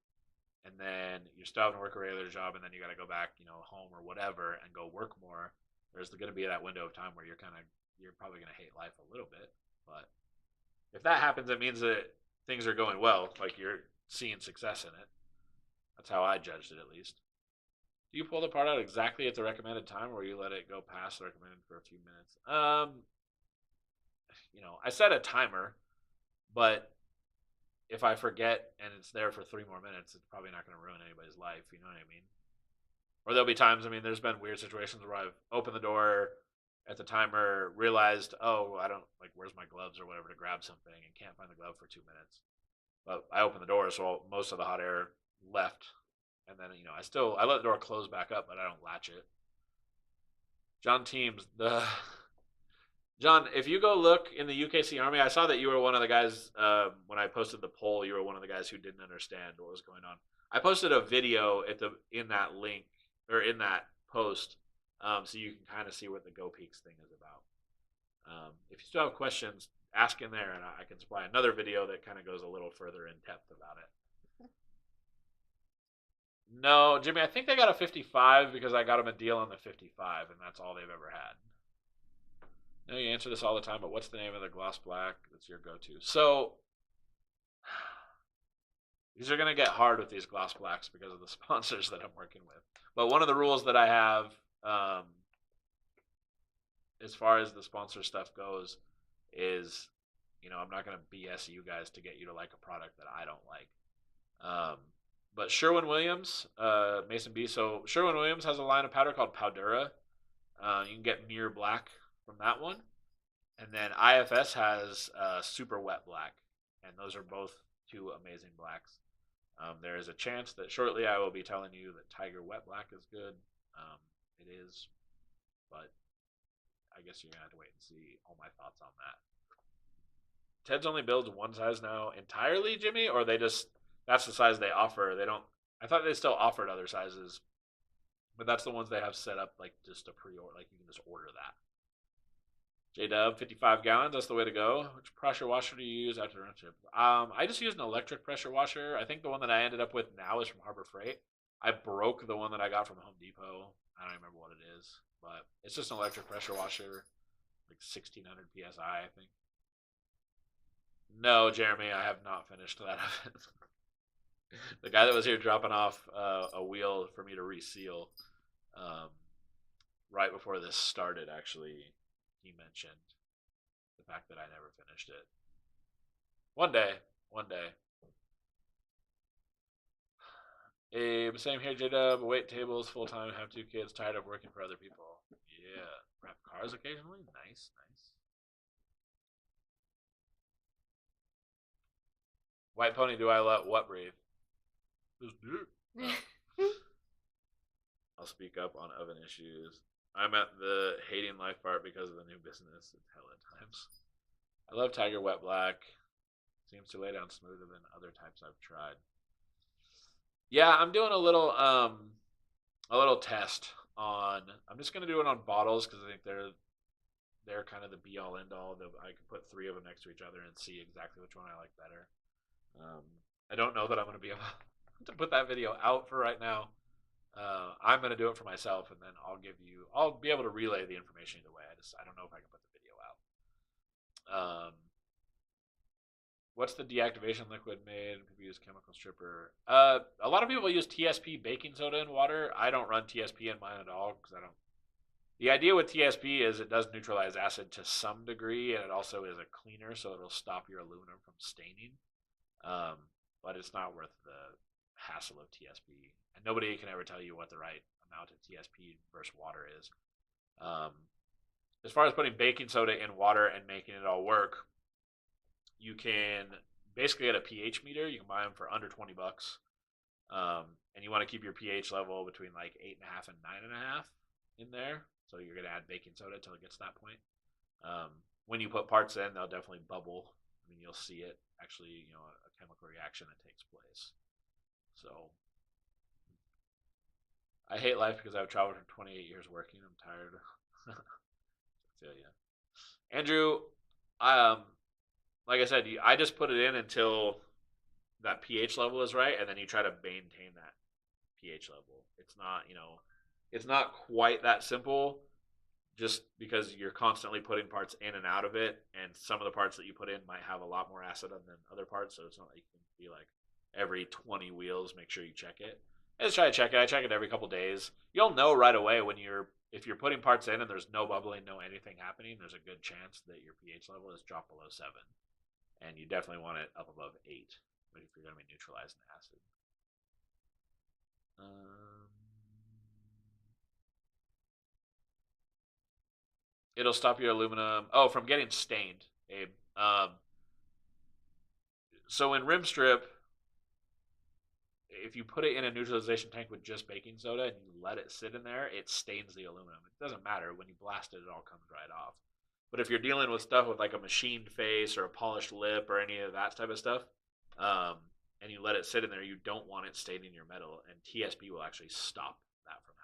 and then you're still having to work a regular job, and then you got to go back, home or whatever, and go work more. There's going to be that window of time where you're probably going to hate life a little bit. But if that happens, it means that things are going well, like you're seeing success in it. That's how I judged it, at least. Do you pull the part out exactly at the recommended time, or you let it go past the recommended for a few minutes? I set a timer, but if I forget and it's there for 3 more minutes, it's probably not going to ruin anybody's life. You know what I mean? Or there'll be times, there's been weird situations where I've opened the door at the timer, realized, oh, I don't, where's my gloves or whatever to grab something, and can't find the glove for 2 minutes. But I opened the door, so most of the hot air left. And then, I let the door close back up, but I don't latch it. John Teams, John, if you go look in the UKC Army, I saw that you were one of the guys, when I posted the poll, you were one of the guys who didn't understand what was going on. I posted a video in that link, or in that post, so you can kind of see what the Go Peaks thing is about. If you still have questions, ask in there, and I can supply another video that kind of goes a little further in depth about it. No, Jimmy, I think they got a 55 because I got them a deal on the 55, and that's all they've ever had. I know you answer this all the time, but what's the name of the gloss black that's your go-to? So, these are going to get hard with these gloss blacks because of the sponsors that I'm working with. But one of the rules that I have, as far as the sponsor stuff goes, is, I'm not going to BS you guys to get you to like a product that I don't like. But Sherwin-Williams, Mason B. So Sherwin-Williams has a line of powder called Powdura. You can get Mirror Black from that one. And then IFS has Super Wet Black. And those are both 2 amazing blacks. There is a chance that shortly I will be telling you that Tiger Wet Black is good. It is. But I guess you're going to have to wait and see all my thoughts on that. Ted's only builds one size now entirely, Jimmy? Or that's the size they offer. They don't. I thought they still offered other sizes, but that's the ones they have set up, just a pre-order. You can just order that. J-Dub, 55 gallons. That's the way to go. Which pressure washer do you use after run chip? I just used an electric pressure washer. I think the one that I ended up with now is from Harbor Freight. I broke the one that I got from Home Depot. I don't remember what it is, but it's just an electric pressure washer, 1600 psi, I think. No, Jeremy, I have not finished that. The guy that was here dropping off a wheel for me to reseal right before this started, actually, he mentioned the fact that I never finished it. One day. Abe, same here, J-Dub. Wait tables full-time, have 2 kids, tired of working for other people. Yeah. Wrap cars occasionally? Nice. White Pony, do I let what breathe? Just do it. I'll speak up on oven issues. I'm at the hating life part because of the new business. It's hell at times. I love Tiger Wet Black. Seems to lay down smoother than other types I've tried. Yeah, I'm doing a little test on. I'm just gonna do it on bottles because I think they're kind of the be all end all. I can put 3 of them next to each other and see exactly which one I like better. I don't know that I'm gonna be able to put that video out for right now. I'm going to do it for myself, and then I'll be able to relay the information either way. I don't know if I can put the video out. What's the deactivation liquid made? People use chemical stripper. A lot of people use TSP baking soda in water. I don't run TSP in mine at all because I don't. The idea with TSP is it does neutralize acid to some degree, and it also is a cleaner, so it'll stop your aluminum from staining. But it's not worth the hassle of TSP, and nobody can ever tell you what the right amount of TSP versus water is. As far as putting baking soda in water and making it all work, you can basically get a pH meter. You can buy them for under $20, and you want to keep your pH level between 8.5 and 9.5 in there. So you're going to add baking soda until it gets to that point. When you put parts in, they'll definitely bubble I mean, you'll see it actually, a chemical reaction that takes place. So I hate life because I've traveled for 28 years working. I'm tired. I feel you. Andrew, like I said, I just put it in until that pH level is right, and then you try to maintain that pH level. It's not quite that simple, just because you're constantly putting parts in and out of it, and some of the parts that you put in might have a lot more acid than other parts, so it's not like you can be like every 20 wheels, make sure you check it. I just try to check it. I check it every couple days. You'll know right away if you're putting parts in and there's no bubbling, no anything happening, there's a good chance that your pH level is dropped below 7. And you definitely want it up above 8 if you're going to be neutralizing acid. It'll stop your aluminum from getting stained, Abe. So in rim strip, if you put it in a neutralization tank with just baking soda and you let it sit in there, it stains the aluminum. It doesn't matter. When you blast it, it all comes right off. But if you're dealing with stuff with like a machined face or a polished lip or any of that type of stuff, and you let it sit in there, you don't want it staining your metal, and TSP will actually stop that from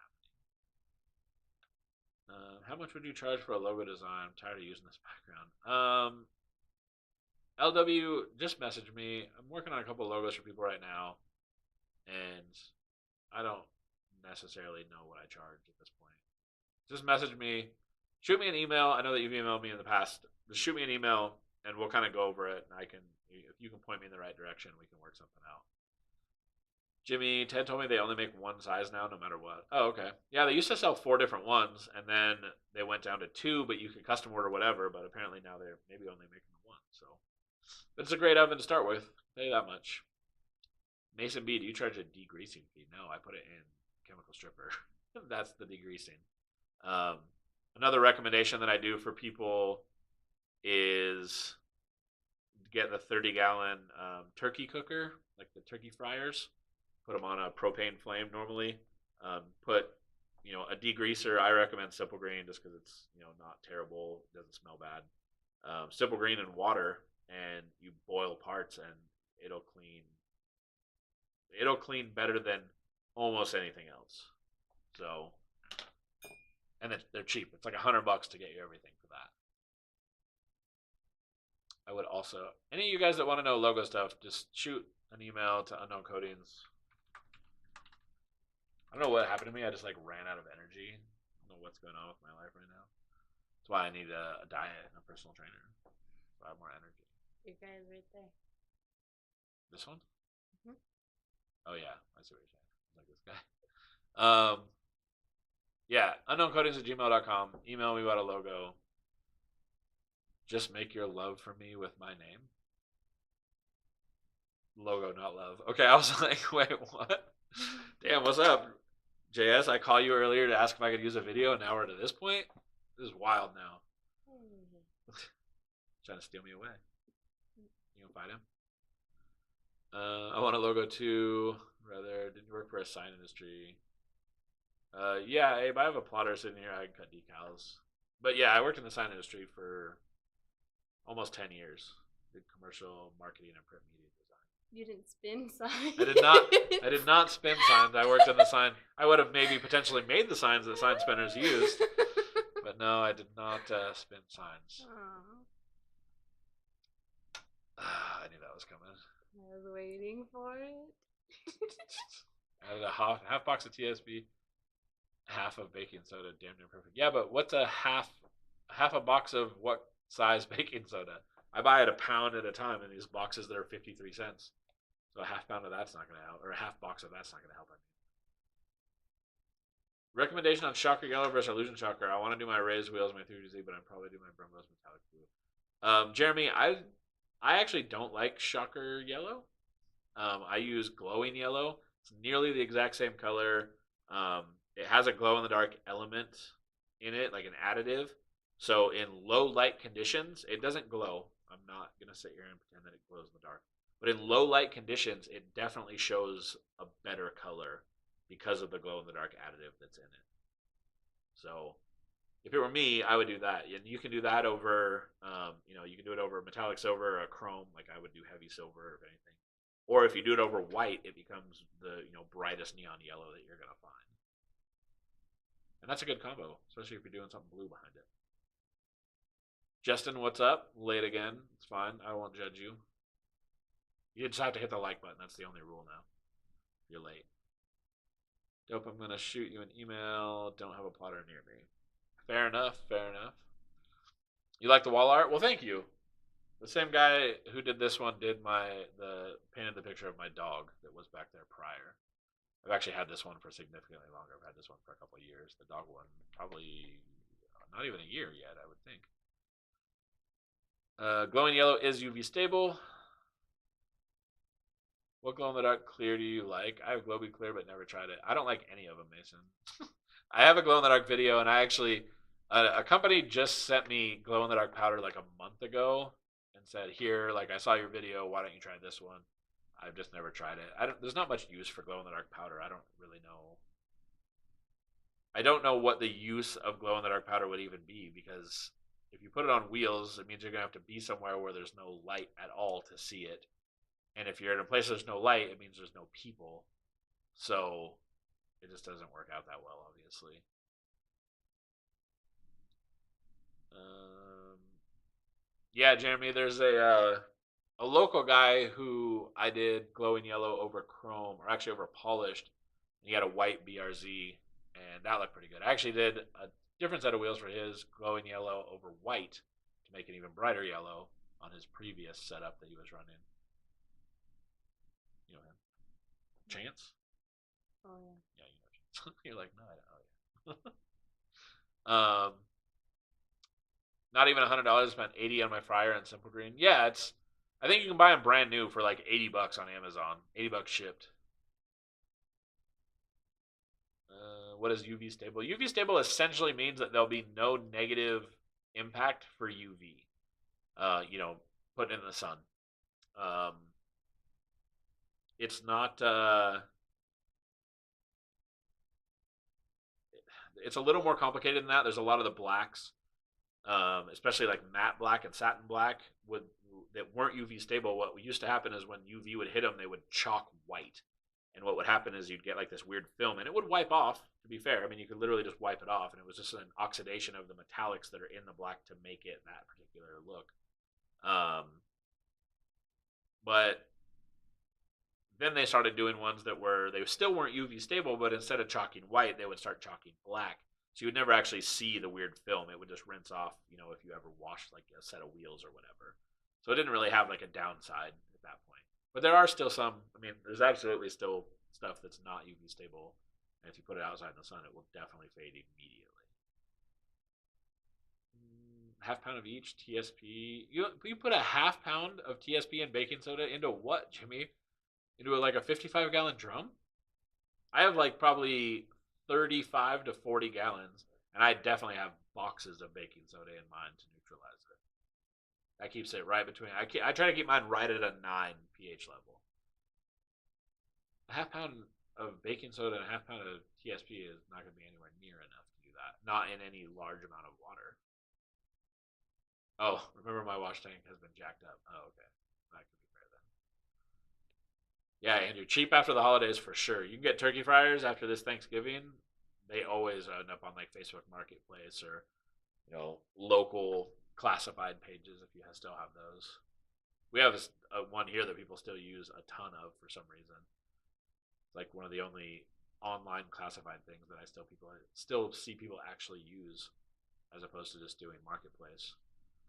happening. How much would you charge for a logo design? I'm tired of using this background. LW, just message me. I'm working on a couple logos for people right now, and I don't necessarily know what I charge at this point. Just message me. Shoot me an email. I know that you've emailed me in the past. Just shoot me an email, and we'll kind of go over it. And if you can point me in the right direction, we can work something out. Jimmy, Ted told me they only make one size now, no matter what. Oh, okay. Yeah, they used to sell 4 different ones, and then they went down to 2, but you could custom order whatever. But apparently now they're maybe only making the 1. So, but it's a great oven to start with. I'll tell you that much. Mason B, do you charge a degreasing fee? No, I put it in chemical stripper. That's the degreasing. Another recommendation that I do for people is get the 30-gallon turkey cooker, like the turkey fryers. Put them on a propane flame normally. Put a degreaser. I recommend Simple Green just because it's not terrible, doesn't smell bad. Simple Green and water, and you boil parts, and it'll clean. It'll clean better than almost anything else. So. And they're cheap. It's like $100 to get you everything for that. I would also, any of you guys that want to know logo stuff, just shoot an email to Unknown Coatings. I don't know what happened to me. I just ran out of energy. I don't know what's going on with my life right now. That's why I need a diet and a personal trainer, so I have more energy. Your guy's right there. This one? Mhm. Oh yeah, I see what you're saying. Like this guy. Yeah, unknowncoatings@gmail.com. Email me about a logo. Just make your love for me with my name. Logo, not love. Okay, I was like, wait, what? Damn, what's up, JS? I called you earlier to ask if I could use a video, and now we're to this point? This is wild now. Trying to steal me away. You gonna fight him? I want a logo too. Rather, didn't work for a sign industry. Yeah, Abe, I have a plotter sitting here. I can cut decals. But yeah, I worked in the sign industry for almost 10 years. Did commercial marketing and print media design. You didn't spin signs. I did not spin signs. I worked on the sign. I would have maybe potentially made the signs that sign spinners used. But no, I did not spin signs. I knew that was coming. I was waiting for it. I had a half box of TSB. Half of baking soda, damn near perfect. Yeah, but what's a half a box of what size baking soda? I buy it a pound at a time in these boxes that are 53 cents. So a half pound of that's not going to help, or a half box of that's not going to help. Recommendation on Shocker Yellow versus Illusion Shocker. I want to do my raised wheels, my 3D, but I'm probably do my Brumos metallic blue. Jeremy, I actually don't like Shocker Yellow. I use glowing yellow. It's nearly the exact same color. It has a glow-in-the-dark element in it, like an additive. So in low light conditions, it doesn't glow. I'm not going to sit here and pretend that it glows in the dark. But in low light conditions, it definitely shows a better color because of the glow-in-the-dark additive that's in it. So If it were me, I would do that. And you can do that over, you can do it over metallic silver or a chrome. Like I would do heavy silver, if anything. Or if you do it over white, it becomes the brightest neon yellow that you're gonna find. And that's a good combo, especially if you're doing something blue behind it. Justin, what's up? Late again. It's fine. I won't judge you. You just have to hit the like button. That's the only rule now. You're late. Dope, I'm going to shoot you an email. Don't have a plotter near me. Fair enough. Fair enough. You like the wall art? Well, thank you. The same guy who did this one did painted the picture of my dog that was back there prior. I've actually had this one for significantly longer. I've had this one for a couple of years. The dog one, probably not even a year yet, I would think. Glowing yellow is UV stable. What glow in the dark clear do you like? I have Glowbee Clear, but never tried it. I don't like any of them, Mason. I have a glow in the dark video, and I actually, a company just sent me glow in the dark powder like a month ago, and said, "Here, like I saw your video. Why don't you try this one?" I've just never tried it. There's not much use for glow in the dark powder. I don't really know. I don't know what the use of glow in the dark powder would even be, because if you put it on wheels, it means you're gonna have to be somewhere where there's no light at all to see it. And if you're in a place there's no light, it means there's no people. So it just doesn't work out that well, obviously. Yeah, Jeremy, there's a local guy who I did glowing yellow over chrome, or actually over polished. And he had a white BRZ, and that looked pretty good. I actually did a different set of wheels for his, glowing yellow over white, to make it even brighter yellow on his previous setup that he was running. You know him? Chance? Oh yeah. Yeah, you know Chance. You're like, no, I don't. Oh yeah. Not even $100. Spent $80 on my fryer and Simple Green. Yeah, I think you can buy them brand new for like $80 on Amazon. $80 shipped. What is UV stable? UV stable essentially means that there'll be no negative impact for UV. Put in the sun. It's not. It's a little more complicated than that. There's a lot of the blacks, especially like matte black and satin black, that weren't UV stable. What used to happen is when UV would hit them, they would chalk white. And what would happen is you'd get like this weird film, and it would wipe off, to be fair. I mean, you could literally just wipe it off, and it was just an oxidation of the metallics that are in the black to make it that particular look. But then they started doing ones that they still weren't UV stable, but instead of chalking white, they would start chalking black. So you would never actually see the weird film. It would just rinse off, if you ever washed like a set of wheels or whatever. So it didn't really have like a downside at that point. But there are still some, there's absolutely still stuff that's not UV stable. And if you put it outside in the sun, it will definitely fade immediately. Half pound of each TSP. You put a half pound of TSP and baking soda into what, Jimmy? Into like a 55-gallon drum? I have like probably 35 to 40 gallons, and I definitely have boxes of baking soda in mine to neutralize it. That keeps it right between. I try to keep mine right at a 9 pH level. A half pound of baking soda and a half pound of TSP is not going to be anywhere near enough to do that. Not in any large amount of water. Oh, remember my wash tank has been jacked up. Oh, okay. That could be fair then. Yeah, Andrew, cheap after the holidays for sure. You can get turkey fryers after this Thanksgiving. They always end up on like Facebook Marketplace or local classified pages if you still have those. We have one here that people still use a ton of for some reason. It's like one of the only online classified things that I still see people actually use, as opposed to just doing Marketplace.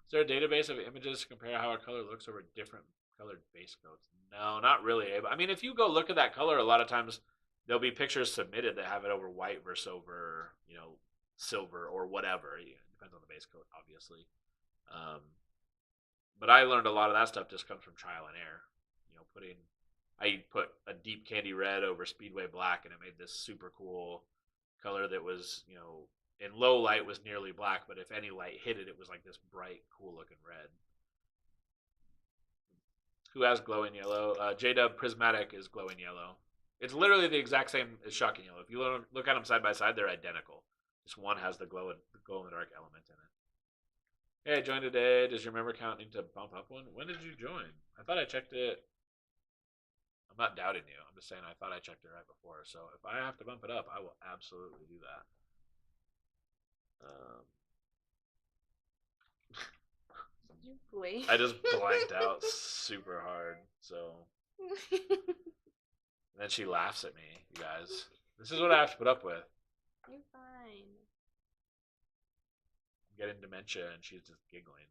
Is there a database of images to compare how a color looks over different colored base coats? No, not really. I mean, if you go look at that color, a lot of times there'll be pictures submitted that have it over white versus over, silver or whatever. It depends on the base coat, obviously. But I learned a lot of that stuff just comes from trial and error. I put a deep candy red over Speedway black, and it made this super cool color that was, in low light was nearly black, but if any light hit it, it was like this bright, cool looking red. Who has glowing yellow? J-Dub Prismatic is glowing yellow. It's literally the exact same as shocking yellow. If you look at them side by side, they're identical. Just one has the glow in the dark element in it. Hey, I joined today. Does your member count need to bump up one? When did you join? I thought I checked it. I'm not doubting you. I'm just saying I thought I checked it right before. So if I have to bump it up, I will absolutely do that. Did you blink? I just blanked out super hard. So and then she laughs at me, you guys. This is what I have to put up with. You're fine. I'm getting dementia and she's just giggling.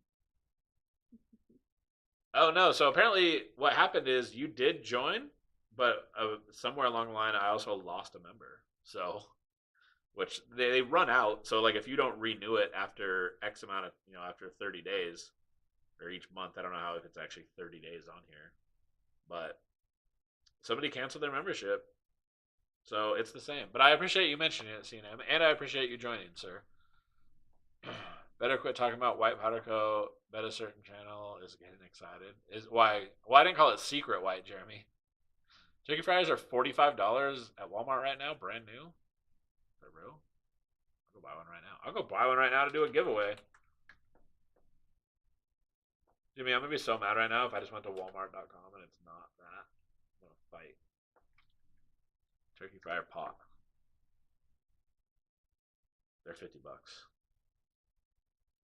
Oh no, so apparently what happened is you did join, but somewhere along the line I also lost a member. So which they run out. So like if you don't renew it after X amount of, after 30 days or each month, I don't know how if it's actually 30 days on here. But somebody canceled their membership. So it's the same. But I appreciate you mentioning it, CNM, and I appreciate you joining, sir. Better quit talking about White Powder Co. Bet a certain channel is getting excited. Why I didn't call it Secret White, Jeremy. Chicken fries are $45 at Walmart right now, brand new. Is that real? I'll go buy one right now. I'll go buy one right now to do a giveaway. Jimmy, I'm gonna be so mad right now if I just went to Walmart.com and it's not that. I'm gonna fight. Turkey fryer pot. They're $50.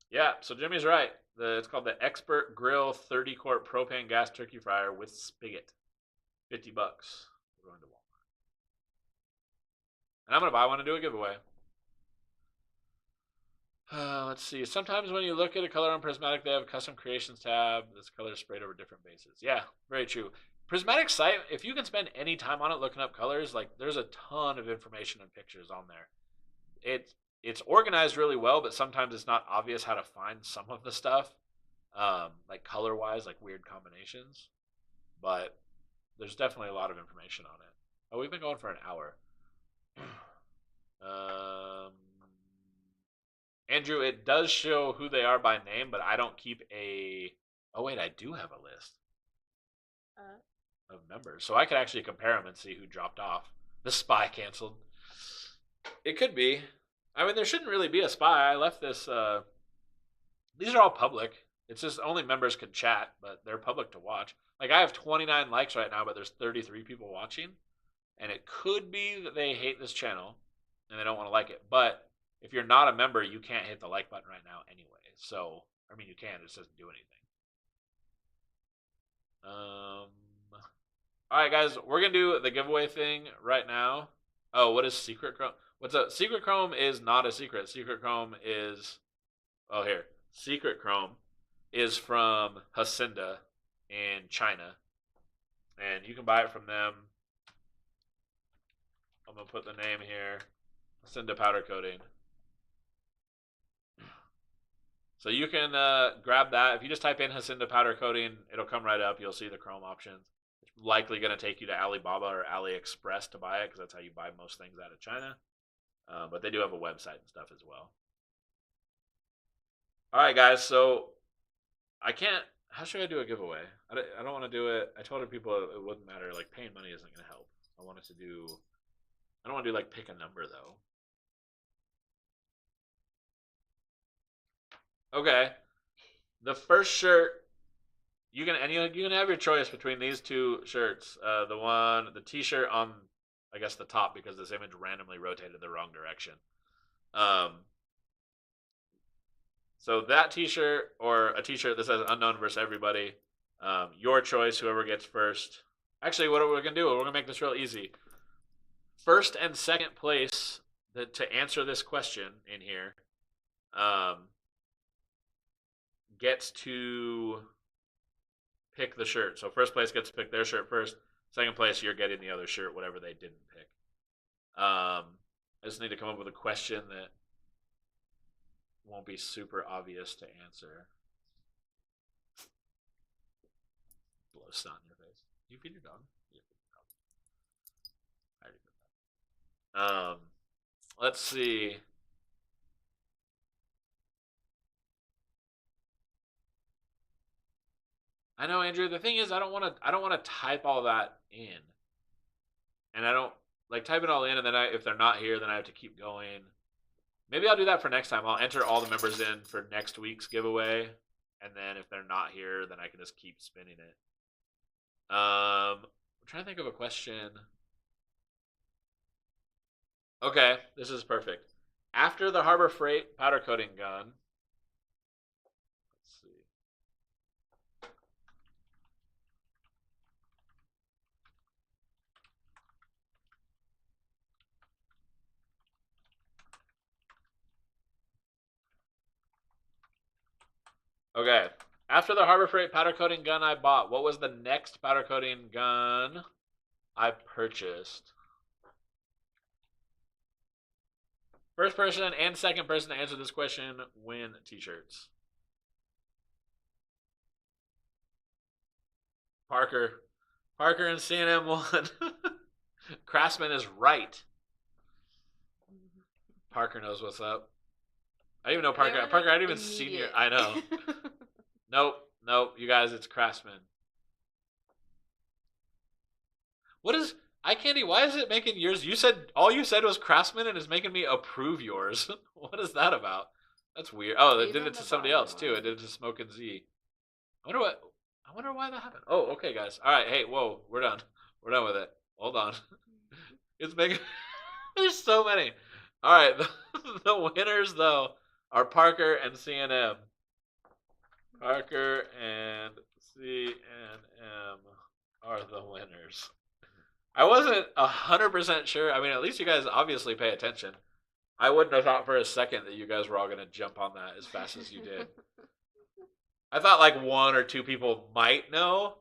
Yeah, so Jimmy's right. It's called the Expert Grill 30-quart propane gas turkey fryer with spigot. $50. We're going to Walmart. And I'm going to buy one and do a giveaway. Let's see. Sometimes when you look at a color on Prismatic, they have a custom creations tab. This color is sprayed over different bases. Yeah, very true. Prismatic site, if you can spend any time on it looking up colors, like there's a ton of information and pictures on there. It's organized really well, but sometimes it's not obvious how to find some of the stuff, like color-wise, like weird combinations. But there's definitely a lot of information on it. Oh, we've been going for an hour. Andrew, it does show who they are by name, but I don't keep a... Oh, wait, I do have a list of members. So I could actually compare them and see who dropped off. The spy canceled. It could be. I mean, there shouldn't really be a spy. I left this... These are all public. It's just only members can chat, but they're public to watch. Like, I have 29 likes right now, but there's 33 people watching. And it could be that they hate this channel and they don't want to like it. But if you're not a member, you can't hit the like button right now anyway. So, I mean, you can. It just doesn't do anything. All right, guys. We're going to do the giveaway thing right now. Oh, what is Secret Chrome? What's up? Secret Chrome is not a secret. Secret Chrome is... Oh, here. Secret Chrome is from Hacienda in China. And you can buy it from them. I'm going to put the name here. Hacienda Powder Coating. So you can grab that. If you just type in Hacienda Powder Coating, it'll come right up. You'll see the Chrome options. It's likely going to take you to Alibaba or AliExpress to buy it because that's how you buy most things out of China. But they do have a website and stuff as well. All right, guys. So I can't... How should I do a giveaway? I don't want to do it. I told people it wouldn't matter. Like, paying money isn't going to help. I wanted to do... I don't want to do, like, pick a number, though. Okay. The first shirt, you can have your choice between these two shirts. The t-shirt on, I guess, the top, because this image randomly rotated the wrong direction. So that t-shirt, or a t-shirt that says unknown versus everybody, your choice, whoever gets first. Actually, what we're going to do, we're going to make this real easy. First and second place to answer this question in here gets to pick the shirt. So first place gets to pick their shirt first. Second place, you're getting the other shirt, whatever they didn't pick. I just need to come up with a question that won't be super obvious to answer. Blow snot in your face. Do you feed your dog? Yeah, feed your dog. I already did that. Let's see. I know, Andrew. The thing is, I don't want to type all that in, and I don't like type it all in, and then if they're not here, then I have to keep going. Maybe I'll do that for next time. I'll enter all the members in for next week's giveaway, and then if they're not here, then I can just keep spinning it. I'm trying to think of a question. Okay, this is perfect. After the Harbor Freight powder coating gun, let's see. Okay. After the Harbor Freight powder coating gun I bought, what was the next powder coating gun I purchased? First person and second person to answer this question win t-shirts. Parker and CNM won. Craftsman is right. Parker knows what's up. I didn't even know Parker. Parker, I didn't even see you. I know. Nope. You guys, it's Craftsman. What is iCandy? Why is it making yours? You said all you said was Craftsman, and is making me approve yours. What is that about? That's weird. Oh, they did it to somebody else too. It did it to Smoke and Z. I wonder why that happened. Oh, okay, guys. All right. Hey, whoa, we're done. We're done with it. Hold on. It's making. There's so many. All right. The winners though are Parker and CNM. Parker and CNM are the winners. I wasn't 100% sure. I mean, at least you guys obviously pay attention. I wouldn't have thought for a second that you guys were all going to jump on that as fast as you did. I thought like one or two people might know,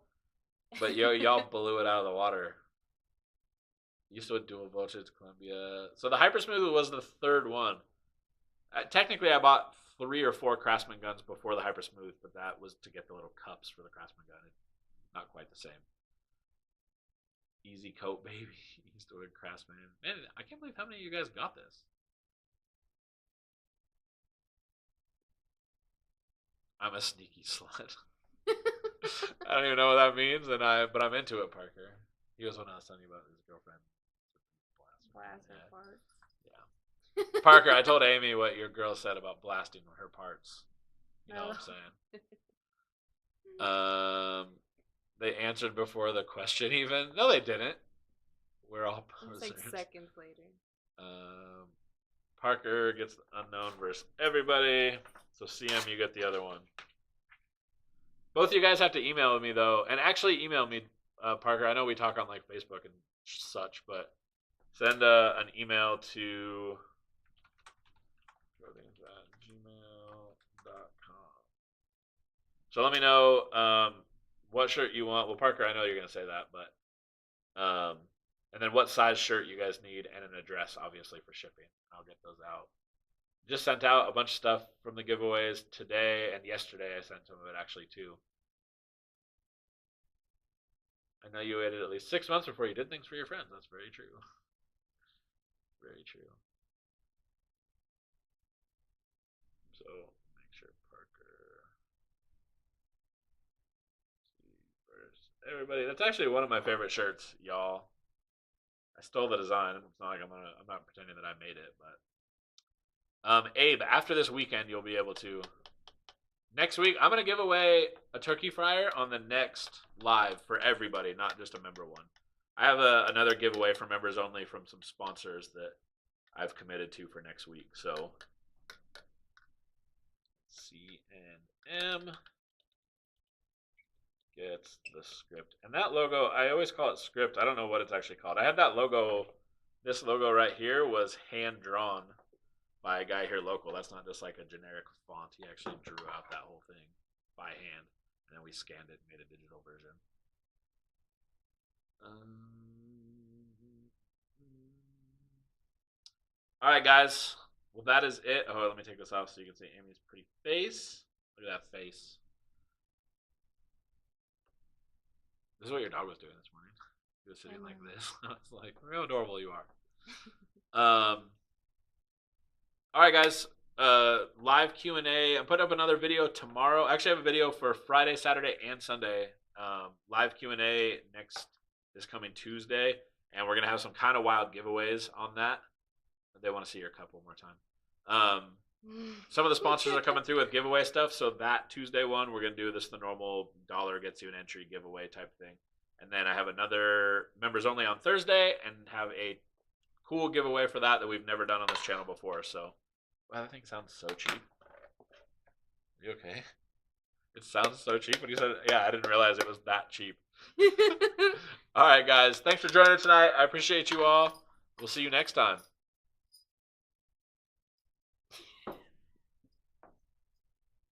but y'all blew it out of the water. Used to a dual voltage Columbia. So the Hypersmooth was the third one. Technically, I bought 3 or 4 Craftsman guns before the Hypersmooth, but that was to get the little cups for the Craftsman gun. Not quite the same. Easy coat, baby. Used to a Craftsman. Man, I can't believe how many of you guys got this. I'm a sneaky slut. I don't even know what that means, but I'm into it, Parker. He was when I was telling you about his girlfriend. Blasting parts. Yeah. Parker, I told Amy what your girl said about blasting her parts. You know what I'm saying? They answered before the question even. No, they didn't. We're all posers. It's like seconds later. Parker gets unknown versus everybody. So CM, you get the other one. Both of you guys have to email me though, and actually email me, Parker. I know we talk on like Facebook and such, but send an email to gmail.com. So let me know what shirt you want. Well, Parker, I know you're gonna say that, but and then what size shirt you guys need and an address, obviously, for shipping. I'll get those out. Just sent out a bunch of stuff from the giveaways today and yesterday. I sent some of it actually too. I know you waited at least 6 months before you did things for your friends. That's very true. Very true. So make sure Parker. See first. Everybody, that's actually one of my favorite shirts, y'all. I stole the design. It's not like I'm not pretending that I made it, but Abe, after this weekend, you'll be able to. Next week, I'm going to give away a turkey fryer on the next live for everybody, not just a member one. I have another giveaway for members only from some sponsors that I've committed to for next week. So, CNM gets the script. And that logo, I always call it script. I don't know what it's actually called. I had that logo, this logo right here was hand-drawn by a guy here local. That's not just like a generic font. He actually drew out that whole thing by hand, and then we scanned it and made a digital version. All right, guys. Well, that is it. Oh, let me take this off so you can see Amy's pretty face. Look at that face. This is what your dog was doing this morning. He was sitting like this. I was like, look how adorable you are. All right, guys. Live Q&A. I'm putting up another video tomorrow. Actually, I have a video for Friday, Saturday, and Sunday. Live Q&A this coming Tuesday, and we're gonna have some kind of wild giveaways on that. They want to see your cup one more time. Some of the sponsors are coming through with giveaway stuff. So that Tuesday one, we're going to do this the normal dollar gets you an entry giveaway type thing. And then I have another members only on Thursday and have a cool giveaway for that we've never done on this channel before. So, wow, that thing sounds so cheap. Are you okay? It sounds so cheap when you said, yeah, I didn't realize it was that cheap. All right, guys. Thanks for joining tonight. I appreciate you all. We'll see you next time.